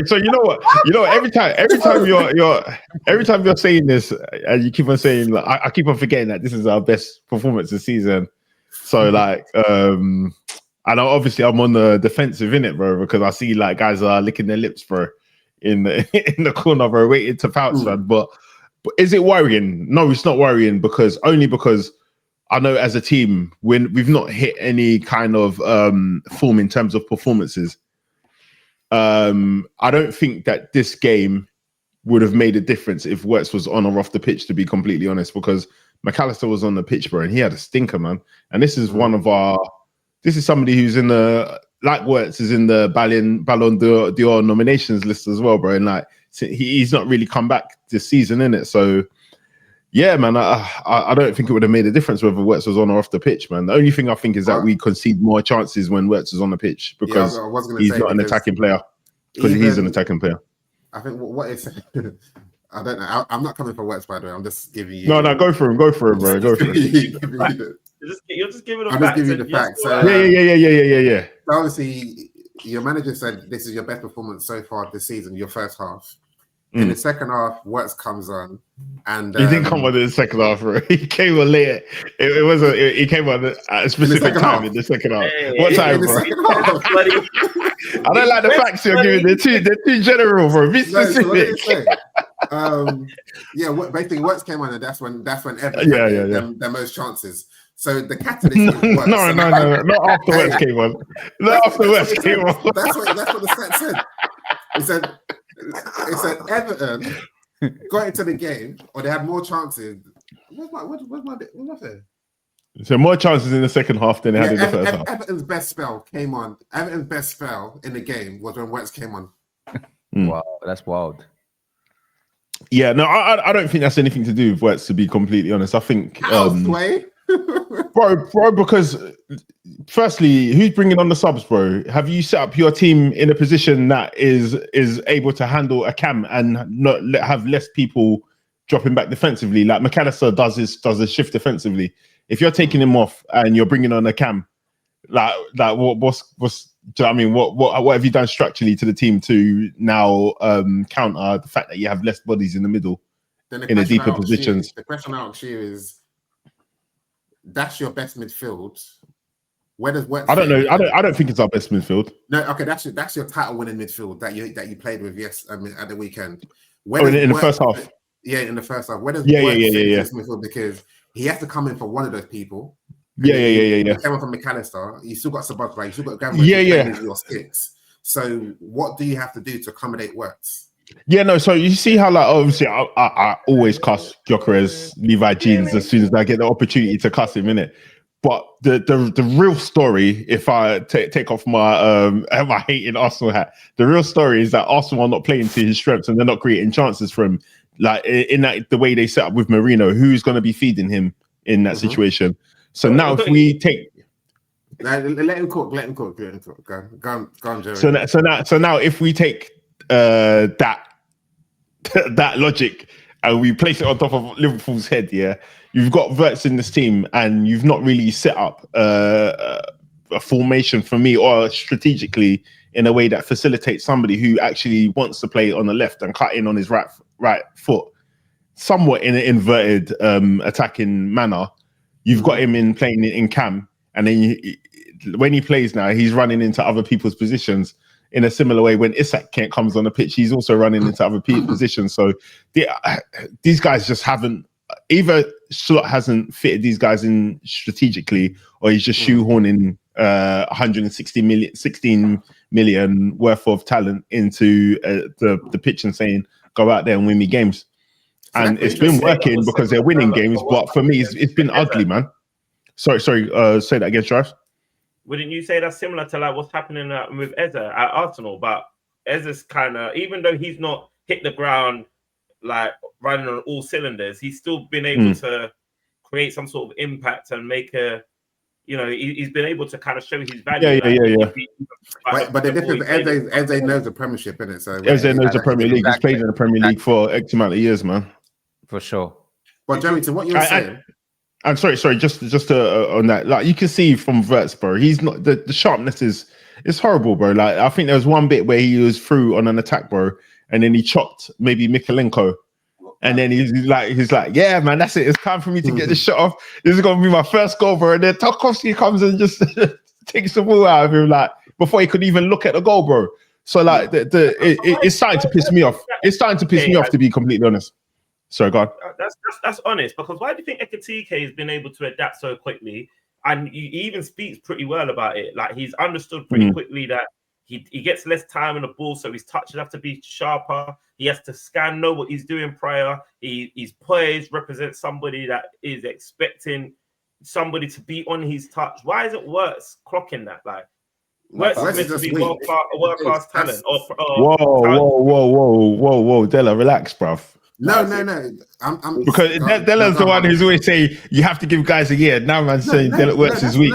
So you know what? Every time you're saying this, and you keep on saying, like, I keep on forgetting that this is our best performance this season. So like, and obviously I'm on the defensive in it, bro, because I see like guys are licking their lips, bro, in the corner, bro, waiting to pounce, man. But is it worrying? No, it's not worrying because I know as a team, when we've not hit any kind of form in terms of performances, I don't think that this game would have made a difference if Wirtz was on or off the pitch, to be completely honest, because McAllister was on the pitch, bro, and he had a stinker, man. And this is this is somebody who's in the, like Wirtz is in the Ballon d'Or nominations list as well, bro. And like, he's not really come back this season, innit? So, yeah, man, I don't think it would have made a difference whether Wirtz was on or off the pitch, man. The only thing I think is that we concede more chances when Wirtz is on the pitch because he's not an attacking player. Because he's an attacking player. I think what is I don't know. I'm not coming for Wirtz, by the way. I'm just giving you. No, go for him, bro. Go for him. You're just giving them I'm facts. just giving you the facts. So, yeah. So obviously, your manager said this is your best performance so far this season, your first half. In the second half, Wirtz comes on, and he didn't come on in the second half, bro. He came on later. He came on at a specific time in the second half. What time, bro? I don't like the facts you're giving. They're too general, bro. Be specific. Basically, Wirtz came on, and that's when Everton had their most chances. So the catalyst is Wirtz. No, not after Wirtz came on. Not after Wirtz came on. That's what the stat said. It said Everton got into the game, or they had more chances. What's my there? So more chances in the second half than they had in the first half. Everton's best spell came on. Everton's best spell in the game was when Wirtz came on. Wow, that's wild. Yeah, no, I don't think that's anything to do with Wirtz, to be completely honest. I think bro, because firstly, who's bringing on the subs, bro? Have you set up your team in a position that is able to handle a cam and not have less people dropping back defensively? Like McAllister does a shift defensively. If you're taking him off and you're bringing on a cam, like what's do you know what I mean? What have you done structurally to the team to now counter the fact that you have less bodies in the middle in the deeper positions? The question I ask you is, that's your best midfield. Where does Wirtz? I don't know. I don't think it's our best midfield. No, okay, that's your title-winning midfield that you played with. Yes, I mean at the weekend. In the first half. Yeah, in the first half. Where does Wirtz fit in this midfield? Because he has to come in for one of those people. Yeah. He came in from McAllister. You still got Sabah, you still got Gabriel. Your sticks. So what do you have to do to accommodate Wirtz? Yeah, no. So you see how, like, obviously, I always cuss Gyökeres, Levi Jeans as soon as I get the opportunity to cuss him, innit? But the real story, if I take off my my hating Arsenal hat, the real story is that Arsenal are not playing to his strengths and they're not creating chances for him. Like in that the way they set up with Marino, who's going to be feeding him in that situation? So now if we take. Let him cook. Go on, Jerry. So now if we take that logic and we place it on top of Liverpool's head, you've got Wirtz in this team and you've not really set up a formation for me or strategically in a way that facilitates somebody who actually wants to play on the left and cut in on his right foot, somewhat in an inverted attacking manner. You've got him playing in cam, and then when he plays now, he's running into other people's positions in a similar way. When Isak comes on the pitch, he's also running into other people's positions. So these guys just haven't, either Slot hasn't fitted these guys in strategically, or he's just shoehorning 16 million worth of talent into the pitch and saying, go out there and win me games. And it's been working because they're winning games, but for me, it's been ugly, man. Sorry. Say that again, Strife. Wouldn't you say that's similar to like what's happening with Eze at Arsenal? But Eze's kind of, even though he's not hit the ground like running on all cylinders, he's still been able to create some sort of impact and make a he's been able to kind of show his value. Yeah. But the difference, Eze knows the Premiership, innit? So Eze knows the Premier League. He's played in the Premier League for X amount of years, man. For sure. But Joey, to what you're saying. I'm sorry, just on that. Like you can see from Wirtz, bro, he's not the sharpness is horrible, bro. Like I think there was one bit where he was through on an attack, bro, and then he chopped maybe Mikalenko. And then he's like, yeah, man, that's it. It's time for me to get this shot off. This is gonna be my first goal, bro. And then Tarkowski comes and just takes the ball out of him, like before he could even look at the goal, bro. So like, it's starting to piss me off. It's starting to piss me off, to be completely honest. Sorry, God. That's honest, because why do you think Ekitike has been able to adapt so quickly? And he even speaks pretty well about it. Like he's understood pretty quickly that he gets less time on the ball, so his touches have to be sharper. He has to know what he's doing prior. He's poised, represents somebody that is expecting somebody to be on his touch. Why isn't Wirtz clocking that? Like Wirtz is meant to be world class talent. Whoa, Della, relax, bruv. No. I'm because Della's the one who's always saying you have to give guys a year. Now man's saying Della Wirtz is weak.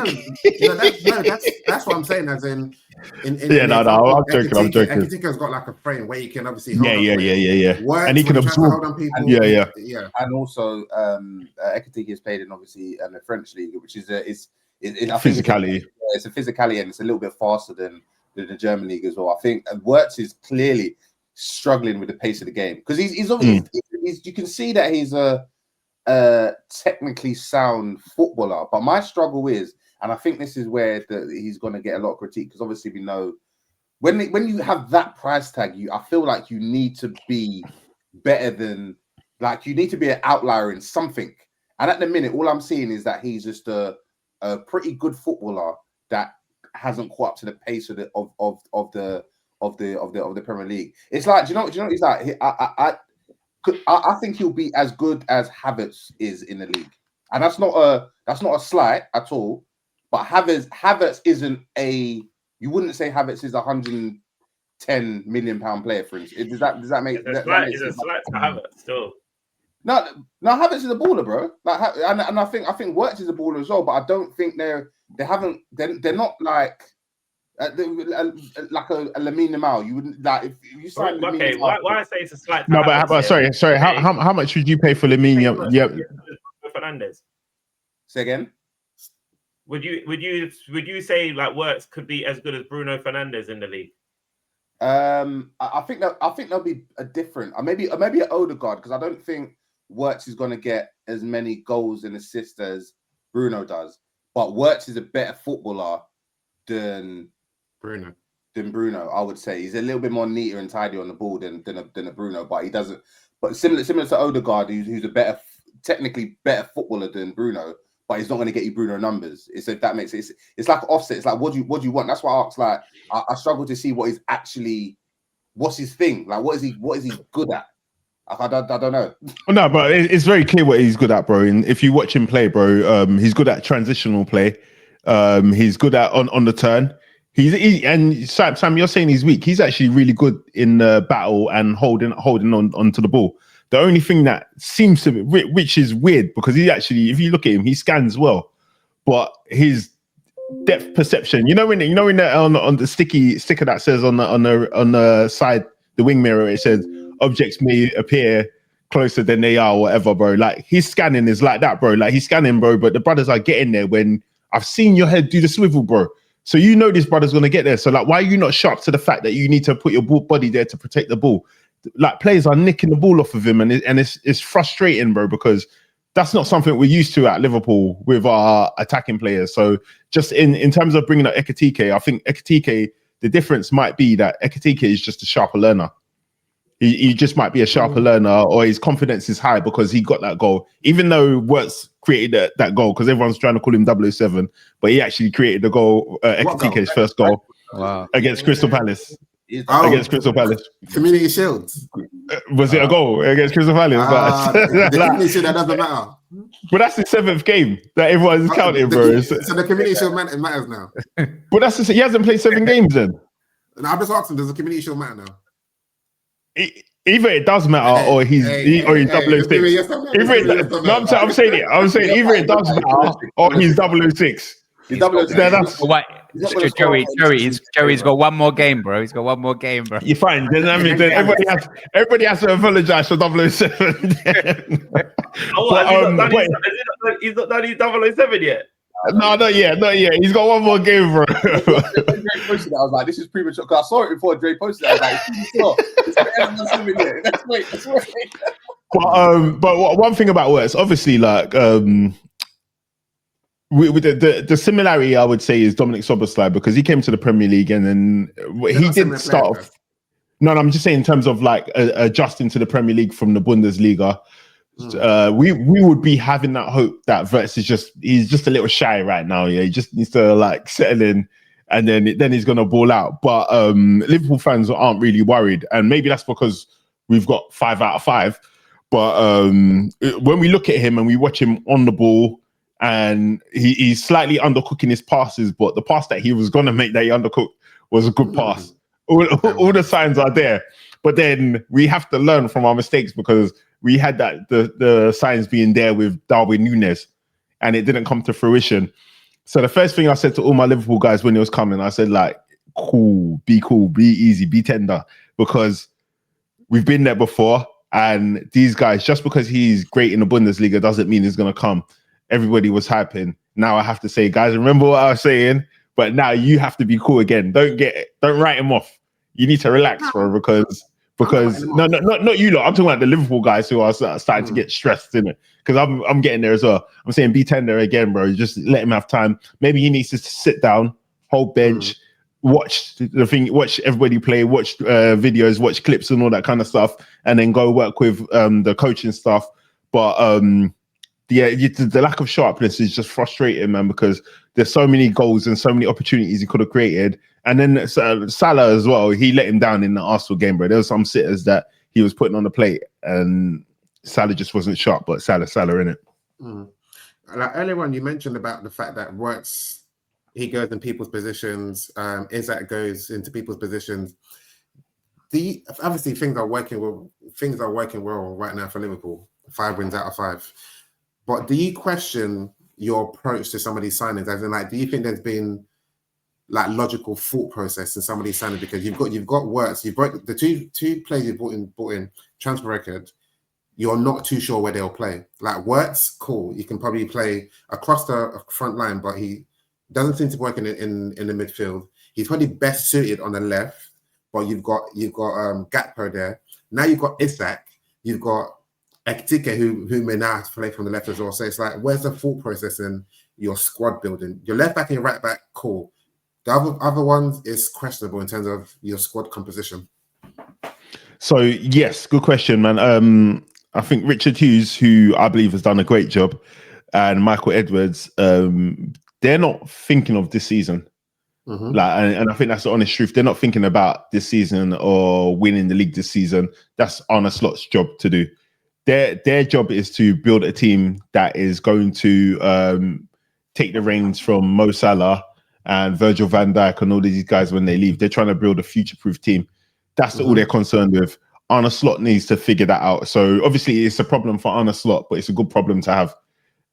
That's what I'm saying. As in I'm joking. Ekitike's got like a frame where he can obviously hold yeah. Wirtz, and he can absorb. Yeah. And also, Ekitike is played in obviously the French league, which is physicality. It's a physicality, and it's a little bit faster than the German league as well. I think Wirtz is clearly struggling with the pace of the game because he's obviously you can see that he's a technically sound footballer, but my struggle is, and I think this is where he's going to get a lot of critique, because obviously we know when you have that price tag, I feel like you need to be better than, like, you need to be an outlier in something. And at the minute, all I'm seeing is that he's just a pretty good footballer that hasn't caught up to the pace of the Premier League. It's like, do you know? It's like I think he'll be as good as Havertz is in the league, and that's not a slight at all. But Havertz isn't you wouldn't say Havertz is a £110 million player, for instance. Does that make sense? It's a slight to Havertz still. No, Havertz is a baller, bro. Like, and I think Wirtz is a baller as well. But I don't think they're not like like a Lamine Yamal. You wouldn't, like, if you sign. Okay, why I say it's a slight. No, but sorry. How much would you pay for Lamine Yamal? Fernandes. Say again. Would you say like Wirtz could be as good as Bruno Fernandes in the league? I think there'll be a different, maybe an Odegaard, because I don't think Wirtz is going to get as many goals and assists as Bruno does. But Wirtz is a better footballer than Bruno. I would say he's a little bit more neater and tidy on the ball than a Bruno, but he doesn't. But similar to Odegaard, who's a technically better footballer than Bruno, but he's not going to get you Bruno numbers. If that makes sense. It's like offset. It's like, what do you want? That's why I asked. Like, I struggle to see what's his thing. Like, what is he good at? I don't know. No, but it's very clear what he's good at, bro. And if you watch him play, bro, he's good at transitional play. He's good at on the turn. And Sam, you're saying he's weak. He's actually really good in battle and holding onto the ball. The only thing that seems to be, which is weird, because he actually, if you look at him, he scans well, but his depth perception, on the sticker that says on the side, the wing mirror, it says objects may appear closer than they are, or whatever, bro. Like, his scanning is like that, bro. Like, he's scanning, bro, but the brothers are getting there when I've seen your head do the swivel, bro. So this brother's gonna get there. So like, why are you not sharp to the fact that you need to put your body there to protect the ball? Like, players are nicking the ball off of him, and it's frustrating, bro, because that's not something we're used to at Liverpool with our attacking players. So just in terms of bringing up Ekitike, I think Ekitike, the difference might be that Ekitike is just a sharper learner. He just might be a sharper learner, or his confidence is high because he got that goal. Even though Wirtz created that goal, because everyone's trying to call him 007, but he actually created the goal, Ekitike's first goal against Crystal Palace. Against Crystal Palace. Community Shield. Was it a goal against Crystal Palace? The Community Shield, that doesn't matter. But that's the 7th game that everyone's counting, bro. So the Community Shield matters now. But he hasn't played 7 games then. No, I'm just asking, does the Community Shield matter now? Either it does matter, or he's 006. I'm saying either it does matter, or he's 006. He's double as Yeah, that's What? He's not gonna score Joey's goals. got one more game, bro. He's got one more game, bro. you're fine. Then, I mean, then everybody has to apologize for 007. He's not done his 007 yet. No, not yet. He's got one more game, bro. When Dre posted that, I was like, this is premature. Because I saw it before Dre posted that. I was like, it's premature. Let's wait. But one thing about Wirtz, obviously, like with the similarity, I would say, is Dominic Szoboszlai, because he came to the Premier League and then he didn't start off. No, I'm just saying in terms of like adjusting to the Premier League from the Bundesliga. We would be having that hope that Wirtz he's just a little shy right now. Yeah, he just needs to like settle in, and then he's gonna ball out. But Liverpool fans aren't really worried, and maybe that's because we've got 5 out of 5. But when we look at him and we watch him on the ball, and he's slightly undercooking his passes, but the pass that he was gonna make that he undercooked was a good pass. All the signs are there, but then we have to learn from our mistakes, because we had that the signs being there with Darwin Núñez, and it didn't come to fruition. So the first thing I said to all my Liverpool guys when it was coming, I said, like, cool, be easy, be tender, because we've been there before. And these guys, just because he's great in the Bundesliga doesn't mean he's going to come. Everybody was hyping. Now I have to say, guys, remember what I was saying? But now you have to be cool again. Don't write him off. You need to relax, bro, because not you lot. I'm talking about the Liverpool guys who are starting to get stressed in it. Because I'm getting there as well. I'm saying be tender again, bro. Just let him have time. Maybe he needs to sit down, hold bench, watch everybody play, watch videos, watch clips and all that kind of stuff, and then go work with the coaching staff. But the lack of sharpness is just frustrating, man, because there's so many goals and so many opportunities he could have created. And then Salah as well, he let him down in the Arsenal game, bro. There were some sitters that he was putting on the plate, and Salah just wasn't sharp, but Salah in it. Like earlier on, you mentioned about the fact that Wirtz, he goes in people's positions, Isak goes into people's positions. Obviously things are working well right now for Liverpool. 5 wins out of 5. But do you question your approach to some of these signings? As in, like, do you think there's been like logical thought process in some of these signings? Because you've got Wirtz, you've got the two players you brought in transfer record. You're not too sure where they'll play. Like Wirtz, cool, you can probably play across the front line, but he doesn't seem to work in the midfield. He's probably best suited on the left, but you've got Gakpo there. Now you've got Isak, you've got Ekitike, who may now have to play from the left as well. So it's like, where's the thought process in your squad building? Your left back and your right back, cool. The other ones is questionable in terms of your squad composition. So yes, good question, man. I think Richard Hughes, who I believe has done a great job, and Michael Edwards, they're not thinking of this season. Like, and I think that's the honest truth. They're not thinking about this season or winning the league this season. That's Arne Slot's job to do. Their job is to build a team that is going to take the reins from Mo Salah and Virgil van Dijk and all these guys when they leave. They're trying to build a future-proof team. That's all they're concerned with. Arne Slot needs to figure that out. So obviously it's a problem for Arne Slot, but it's a good problem to have.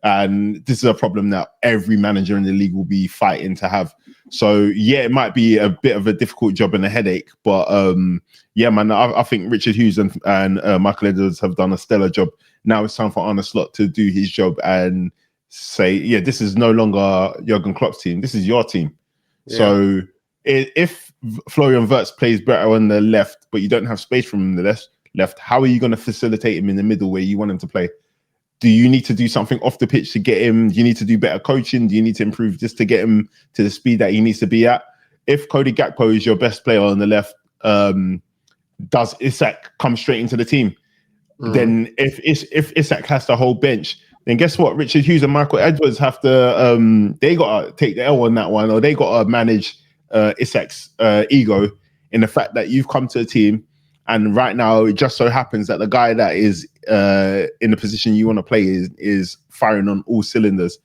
And this is a problem that every manager in the league will be fighting to have. So yeah, it might be a bit of a difficult job and a headache, but yeah, man, I think Richard Hughes and Michael Edwards have done a stellar job. Now it's time for Arne Slot to do his job and say, yeah, this is no longer Jurgen Klopp's team. This is your team. Yeah. So if Florian Wirtz plays better on the left, but you don't have space from the left, how are you going to facilitate him in the middle where you want him to play? Do you need to do something off the pitch to get him? Do you need to do better coaching? Do you need to improve just to get him to the speed that he needs to be at? If Cody Gakpo is your best player on the left, does Isak come straight into the team? Then if Isak has to hold bench, then guess what? Richard Hughes and Michael Edwards have to, they got to take the L on that one, or they got to manage Isak's ego in the fact that you've come to a team, and right now it just so happens that the guy that is in the position you want to play is firing on all cylinders.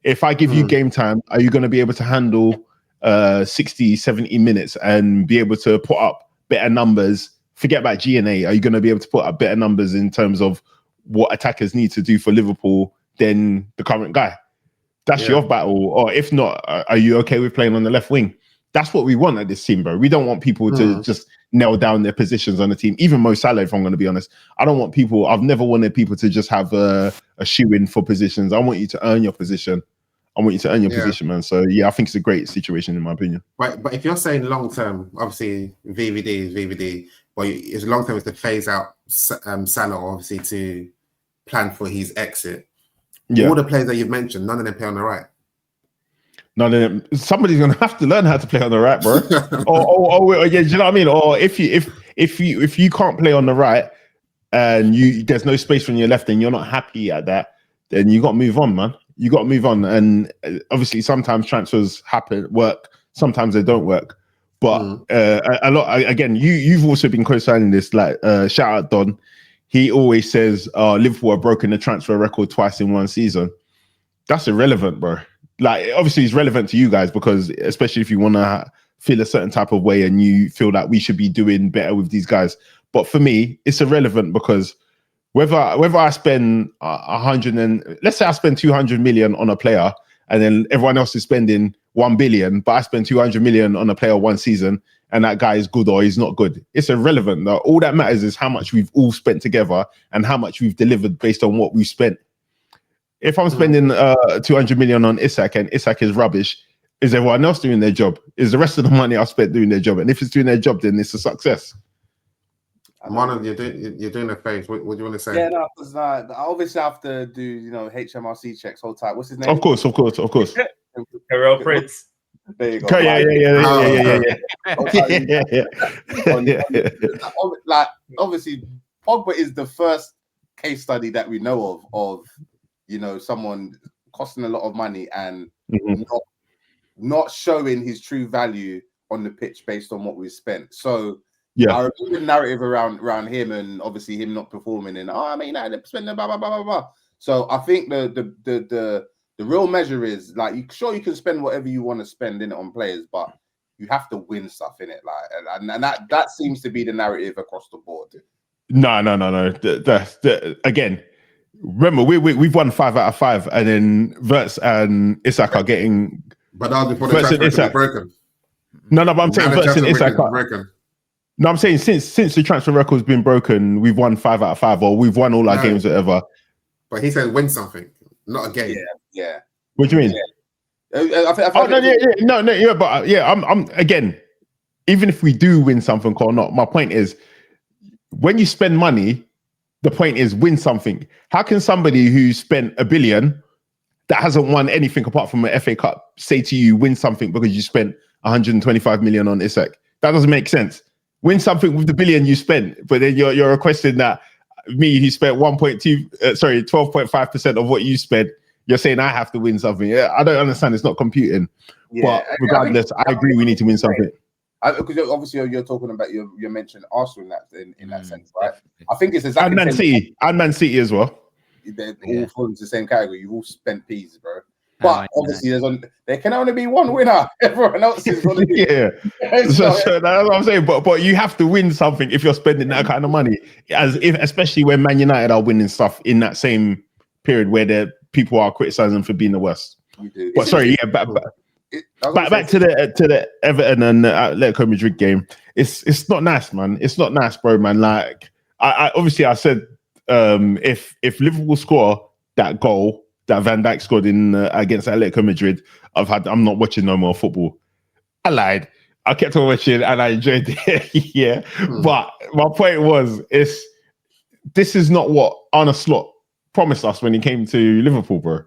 If I give you game time, are you going to be able to handle 60, 70 minutes and be able to put up better numbers? Forget about G&A. Are you going to be able to put up better numbers in terms of what attackers need to do for Liverpool than the current guy? That's your battle. Or if not, are you okay with playing on the left wing? That's what we want at this team, bro. We don't want people to just nail down their positions on the team. Even Mo Salah, if I'm going to be honest, I don't want people. I've never wanted people to just have a shoe in for positions. I want you to earn your position. I want you to earn your position, man. So yeah, I think it's a great situation in my opinion. Right, but if you're saying long term, obviously VVD is VVD, but it's long term is to phase out Salah, obviously to plan for his exit. Yeah. All the players that you've mentioned, none of them play on the right. None of them. Somebody's gonna have to learn how to play on the right, bro. or yeah, do you know what I mean? Or if you can't play on the right and there's no space on your left and you're not happy at that, then you got to move on, man. You got to move on. And obviously, sometimes transfers work. Sometimes they don't work. But a lot. Again, you've also been co-signing this. Like shout out Don. He always says Liverpool have broken the transfer record twice in one season. That's irrelevant, bro. Like, obviously, it's relevant to you guys because, especially if you want to feel a certain type of way and you feel that we should be doing better with these guys. But for me, it's irrelevant because whether I spend 100 and let's say I spend 200 million on a player and then everyone else is spending 1 billion, but I spend 200 million on a player one season and that guy is good or he's not good. It's irrelevant. All that matters is how much we've all spent together and how much we've delivered based on what we've spent. If I'm spending 200 million on Isak and Isak is rubbish, is everyone else doing their job? Is the rest of the money I've spent doing their job? And if it's doing their job, then it's a success. Marlon, you're doing a face. What do you want to say? Yeah, no, because I obviously have to do HMRC checks. Hold tight. What's his name? Of course. Carol Prince. There you go. Like obviously, Pogba is the first case study that we know of someone costing a lot of money and not showing his true value on the pitch based on what we've spent. So I remember the narrative around him and obviously him not performing and they're spending blah blah blah blah blah. So I think the real measure is like you can spend whatever you want to spend in it on players, but you have to win stuff in it. Like and that seems to be the narrative across the board. No. Again. Remember, we've won 5 out of 5, and then Wirtz and Isak are getting. But that was before the transfer was broken. No, but I'm saying Wirtz and Isak. No, I'm saying since the transfer record's been broken, we've won 5 out of 5, or we've won all our games, whatever. But he said win something, not a game. Yeah. What do you mean? I'm again. Even if we do win something or not, my point is, when you spend money. The point is win something. How can somebody who spent $1 billion that hasn't won anything apart from an FA Cup say to you win something because you spent 125 million on Isak? That doesn't make sense. Win something with the $1 billion you spent, but then you're requesting that me who spent 12.5% of what you spent, you're saying I have to win something. Yeah, I don't understand. It's not computing. Yeah, but regardless, I agree we need to win something. Because obviously you're talking about you mentioned Arsenal in that sense, right? I think it's exactly and Man City as well. They all fall into the same category. You all spent peas, bro. But obviously there can only be one winner. Everyone else is going to be so that's what I'm saying. But you have to win something if you're spending that kind of money. Especially when Man United are winning stuff in that same period where the people are criticizing for being the worst. You do. But back to the Everton and Atletico Madrid game. It's not nice, man. It's not nice, bro, man. Like I obviously I said if Liverpool score that goal that Van Dijk scored in against Atletico Madrid, I'm not watching no more football. I lied. I kept on watching and I enjoyed it. But my point was, this is not what Arne Slot promised us when he came to Liverpool, bro.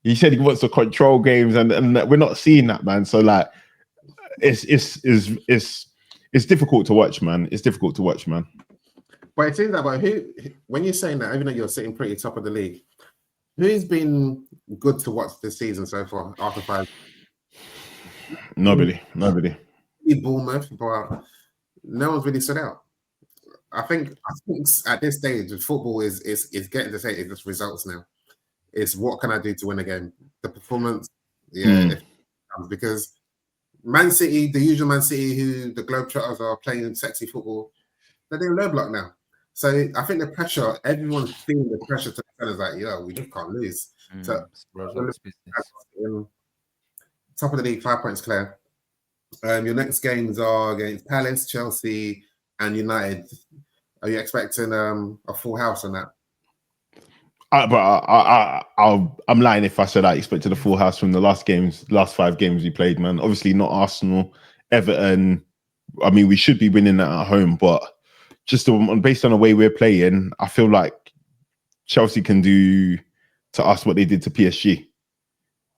He said he wants to control games, and we're not seeing that, man. So like, it's difficult to watch, man. It's difficult to watch, man. But it seems like, when you're saying that, even though you're sitting pretty top of the league, who's been good to watch this season so far after 5? Nobody. Bournemouth, but no one's really stood out. I think at this stage, football is getting to say it's just results now. It's what can I do to win a game? The performance, because Man City, the usual Man City, who the Globetrotters are playing sexy football, they're doing low block now. So I think the pressure, everyone's feeling the pressure to tell us like, yo, we just can't lose. So top of the league, 5 points clear. Your next games are against Palace, Chelsea, and United. Are you expecting a full house on that? I'm lying if I said I expected a full house from the last 5 games we played, man. Obviously not Arsenal, Everton. I mean, we should be winning that at home, but just based on the way we're playing, I feel like Chelsea can do to us what they did to PSG.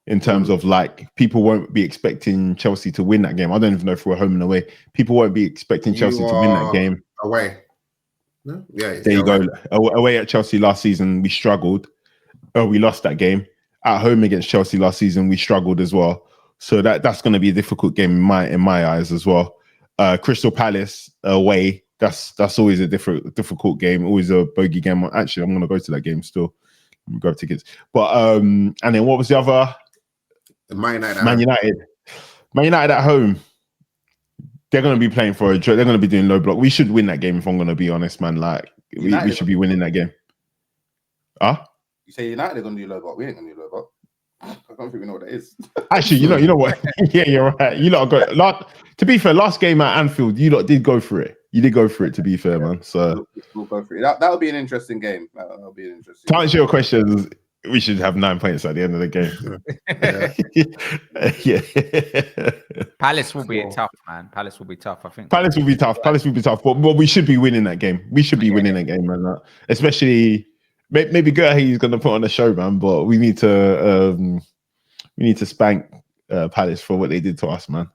In terms of like, people won't be expecting Chelsea to win that game. I don't even know if we're home and away. People won't be expecting Chelsea to win that game. Away. No? Yeah. There you go. Away at Chelsea last season, we struggled. We lost that game. At home against Chelsea last season, we struggled as well. So that's going to be a difficult game in my eyes as well. Crystal Palace away. That's always a difficult game. Always a bogey game. Actually, I'm going to go to that game still. Grab tickets. But and then what was the other? Man United at home. They're going to be playing for a draw. They're going to be doing low block. We should win that game if I'm going to be honest, man. Like we should be winning that game. You say United are going to do low block. We ain't going to do low block. I don't think we know what that is. Actually, you know what? Yeah, you're right. You lot go. To be fair, last game at Anfield, you lot did go for it. You did go for it. To be fair, man. So we'll go for it. That'll be an interesting game. That'll be an interesting. To answer your questions, we should have 9 points at the end of the game. Yeah. Palace will be tough, man. Palace will be tough. I think Palace will be tough. But we should be winning that game. We should be winning that game, man. Especially maybe Gerhey's going to put on a show, man. But we need to spank Palace for what they did to us, man.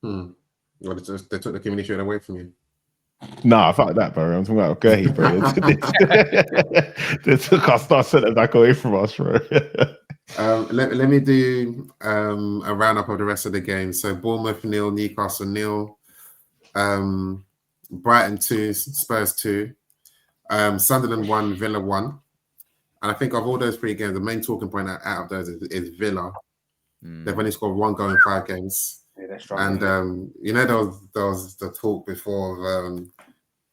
Well, they took the community away from you. Nah, I fuck that, bro. I'm talking about Gerhey, bro. They took our star centre back away from us, bro. Let me do a roundup of the rest of the game. So Bournemouth 0, Newcastle 0, Brighton 2, Spurs 2, Sunderland 1, Villa 1. And I think of all those 3 games, the main talking point out of those is Villa. They've only scored 1 goal in 5 games. Yeah, and there was the talk before of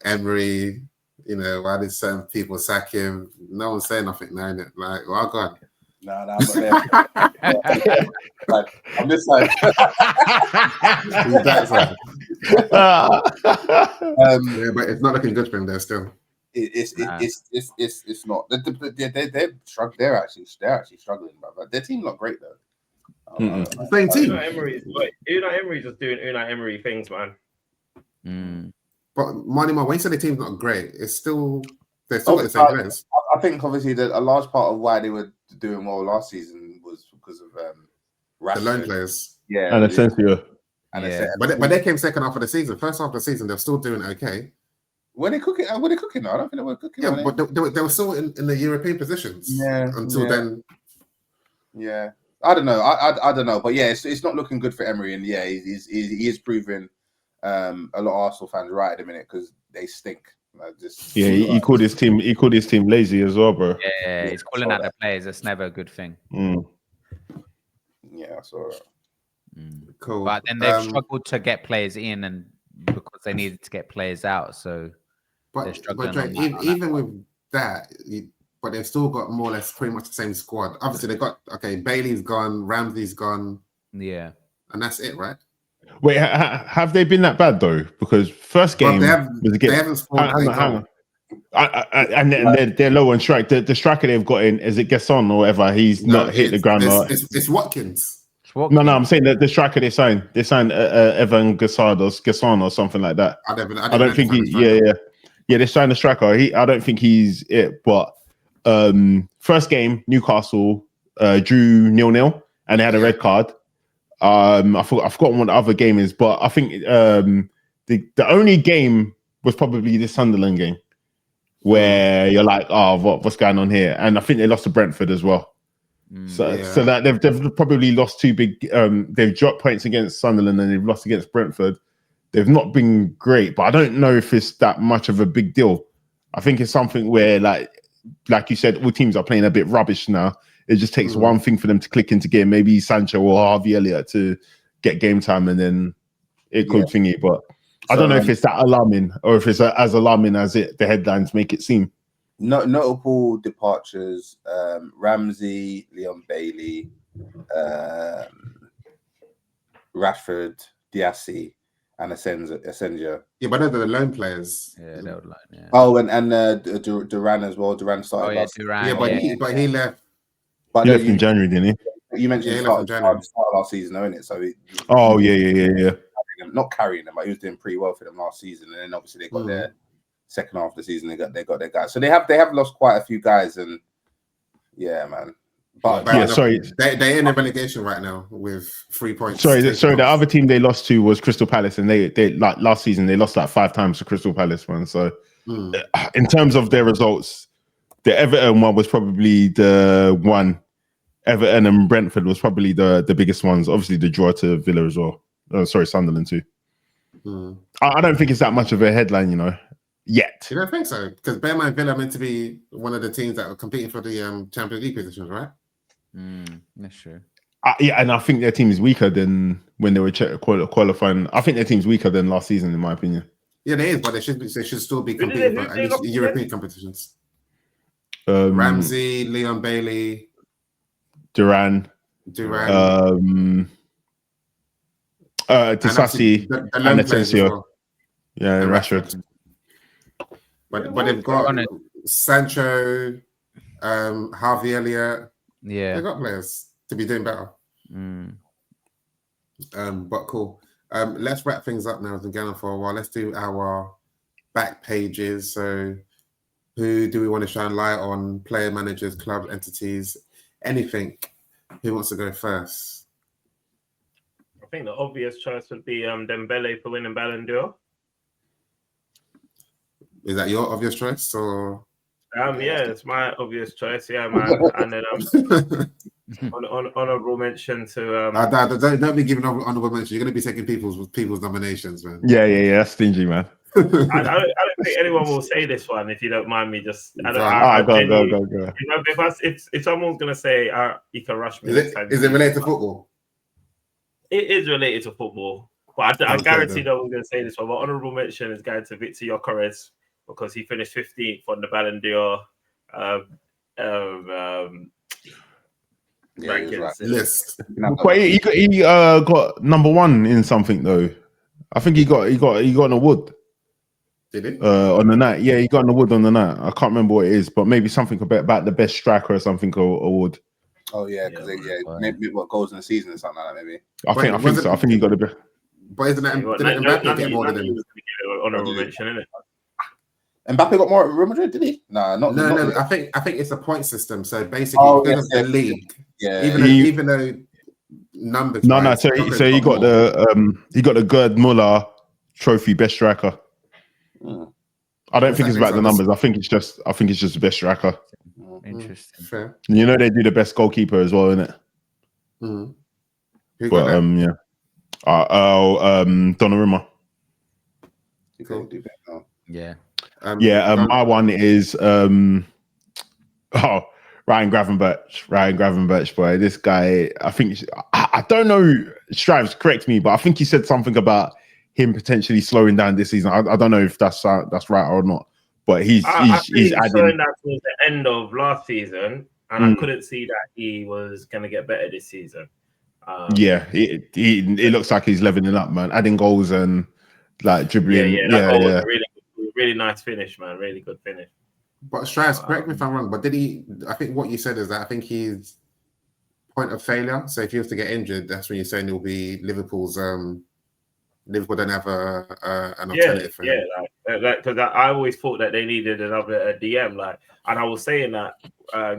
Emery, why did certain people sack him? No one's saying nothing now, innit? Like, well, God. No, I'm not there. I'm just like, yeah, but it's not looking good for him there still. It's not. They're actually struggling, but their team not great though. Same team. Unai Emery's just doing Unai Emery things, man. But when you say the team's not great, they're still the same players. I think obviously that a large part of why they were doing well last season was because of the loan players. Yeah, and Asensio. But they came second half of the season. First half of the season, they're still doing okay. Were they cooking? Were they cooking? I don't think they were cooking. Yeah, but they were still in the European positions. Yeah. Until then. Yeah. I don't know. I don't know, but yeah, it's not looking good for Emery, and yeah, he is proving a lot of Arsenal fans right at the minute because they stink. He called his team. He called his team lazy as well, bro. Yeah, he's calling out the players. That's never a good thing. Yeah, I saw that. Cool. But then they've struggled to get players in, and because they needed to get players out, so they're struggling. But even with that. But they've still got more or less pretty much the same squad. Obviously, they got Bailey's gone, Ramsey's gone, and that's it, right? Wait, have they been that bad though? Because first game they haven't scored. Hang on. And they're low on strike. The striker they've got in, is it Gesson or whatever? He's not hit the ground. It's Watkins. No, I'm saying that the striker they signed Evan Gesson or something like that. I don't think they signed the striker. I don't think he's it, but. First game, Newcastle drew 0-0 and they had a red card. I've forgotten what the other game is, but I think the only game was probably the Sunderland game where you're like, what's going on here? And I think they lost to Brentford as well. So that they've probably lost 2 big. They've dropped points against Sunderland and they've lost against Brentford. They've not been great, but I don't know if it's that much of a big deal. I think it's something where like you said, all teams are playing a bit rubbish now. It just takes one thing for them to click into game. Maybe Sancho or Harvey Elliott to get game time, and then it could thingy. But I don't know if it's that alarming or if it's as alarming as the headlines make it seem. Notable departures: Ramsey, Leon Bailey, Rashford, Diassi, and Asenjo. Yeah, but they're the loan players. Yeah, they would like. Yeah. Oh, and Duran as well. Duran started last. Duran. Yeah, but he left. But He left in January, didn't he? You mentioned Yeah, he start, left in January. start last season, though, innit? So Yeah. not carrying them, but he was doing pretty well for them last season. And then obviously they got their second half of the season. They got their guys. So they have lost quite a few guys, and yeah, man. But sorry, they're in the relegation right now with 3 points. Sorry. The other team they lost to was Crystal Palace, and they like last season they lost like 5 times to Crystal Palace, man. So in terms of their results, the Everton one was probably the one. Everton and Brentford was probably the biggest ones. Obviously, the draw to Villa as well. Sunderland too. I don't think it's that much of a headline, yet. You don't think so? Because bear in mind, Villa are meant to be one of the teams that are competing for the Champions League positions, right? That's true. Yeah, and I think their team is weaker than when they were qualifying. I think their team's weaker than last season, in my opinion. Yeah, they is, but they should still be competing for at least European competitions. Ramsey, Leon Bailey, Duran, Tisasi, and Asensio. Well. Yeah, and Rashford. But they've got Sancho, Harvey Elliott. Yeah, they've got players to be doing better. But cool. Let's wrap things up now. It's been going on for a while. Let's do our back pages. So, who do we want to shine light on? Player, managers, club, entities, anything. Who wants to go first? I think the obvious choice would be Dembele for winning Ballon d'Or. Is that your obvious choice, or? Yeah, it's my obvious choice. Yeah, man. And then honorable mention to. Don't be giving honorable mention. You're going to be taking people's nominations, man. Yeah. That's stingy, man. I don't think anyone will say this one if you don't mind me. Just go. If someone's gonna say, you can rush me. Is it related to football? It is related to football, but I guarantee no one's gonna say this one. But honorable mention is going to Victor Gyökeres because he finished 15th on the Ballon d'Or list. But he got number 1 in something though. I think he got an award. Did he? On the night. Yeah, he got an award on the night. I can't remember what it is, but maybe something about the best striker or something award. Oh yeah, because maybe what goals in the season or something like that. Maybe. I think so. I think he got a bit. But isn't that didn't Mbappe get more than him? Honorable mention, isn't it? Mbappe got more at Real Madrid, did he? No. I think it's a point system. So basically, because of the league, even though numbers. No. So he got the Gerd Muller Trophy best striker. I don't think it's about the numbers. I think it's just the best striker. Interesting. Fair. They do the best goalkeeper as well, innit? Who got Donnarumma. Cool. Yeah. My one is Ryan Gravenberch, boy. This guy, I don't know. Strives, correct me, but I think he said something about him potentially slowing down this season. I don't know if that's right or not, but he's adding. Slowing down towards the end of last season, and I couldn't see that he was going to get better this season. It looks like he's leveling up, man. Adding goals and like dribbling. Yeah. Really nice finish, man. Really good finish. But Strives, correct me if I'm wrong, but did he? I think what you said is that I think he's point of failure. So if he was to get injured, that's when you're saying it will be Liverpool's. Liverpool don't have an alternative for him. Because I always thought that they needed another DM. And I was saying that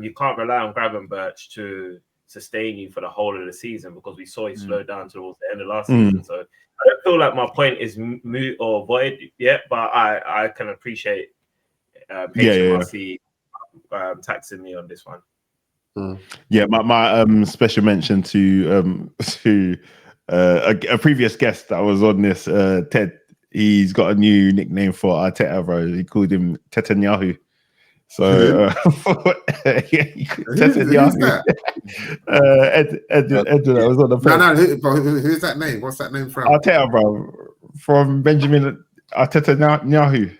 you can't rely on Gravenberch to sustain you for the whole of the season because we saw he slowed down towards the end of last season. So I don't feel like my point is moot or void yet, but I can appreciate HMRC taxing me on this one. Yeah, my special mention to a previous guest that was on this, Ted. He's got a new nickname for Arteta, bro. He called him Netanyahu. So Netanyahu. Ed was on the phone. No, who's that name? What's that name from? Arteta, bro. from Benjamin Arteta Netanyahu.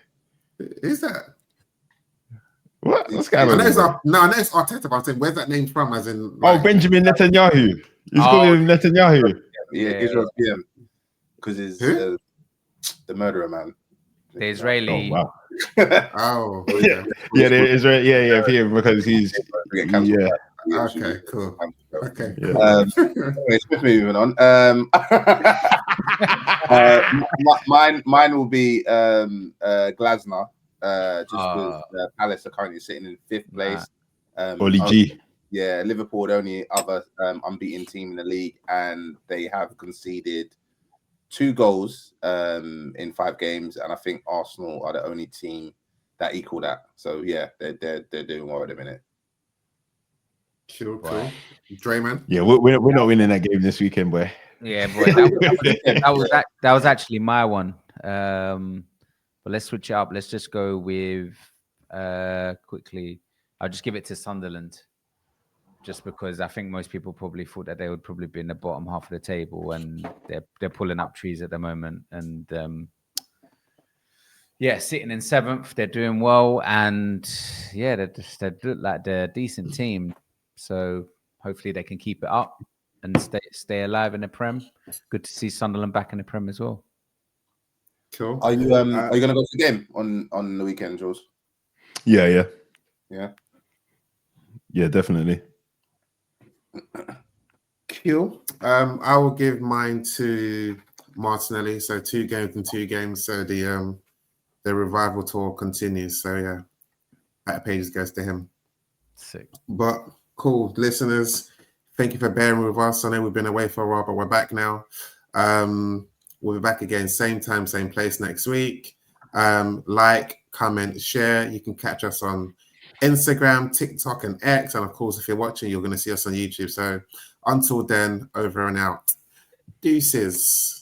Who's that? What's going I on? know it's there? no, I know it's Arteta, but I'm saying, where's that name from? As in, Oh, like, Benjamin Netanyahu. He's Oh. calling him Netanyahu. Yeah, Israel's PM because he's Who? the murderer man. The Israeli. Oh wow. oh, okay. Yeah, there is right. Yeah, PM because he's yeah. Okay, cool. Okay, Yeah. cool. Anyway, swift moving on. Mine will be Glasner. Just because Palace are currently sitting in 5th place. Oli G. Yeah, Liverpool, the only other unbeaten team in the league, and they have conceded 2 goals in 5 games, and I think Arsenal are the only team that equal that. So yeah, they're doing well at the minute. Cool. Drayman. Yeah, we're not winning that game this weekend, boy. Yeah, boy, that was actually my one. But let's switch it up. Let's just go with quickly. I'll just give it to Sunderland, just because I think most people probably thought that they would probably be in the bottom half of the table, and they're pulling up trees at the moment. And yeah, sitting in 7th, they're doing well, and yeah, they look like they're a decent team. So hopefully they can keep it up and stay alive in the Prem. Good to see Sunderland back in the Prem as well. Cool. Are you going to go to the game on the weekend, Jules? Yeah, definitely. Cool. I will give mine to Martinelli. So 2 games in 2 games. So the revival tour continues. So yeah, that page goes to him. Sick. But cool, listeners. Thank you for bearing with us. I know we've been away for a while, but we're back now. We'll be back again, same time, same place next week. Like, comment, share. You can catch us on Instagram, TikTok, and X. And of course, if you're watching, you're going to see us on YouTube. So until then, over and out. Deuces.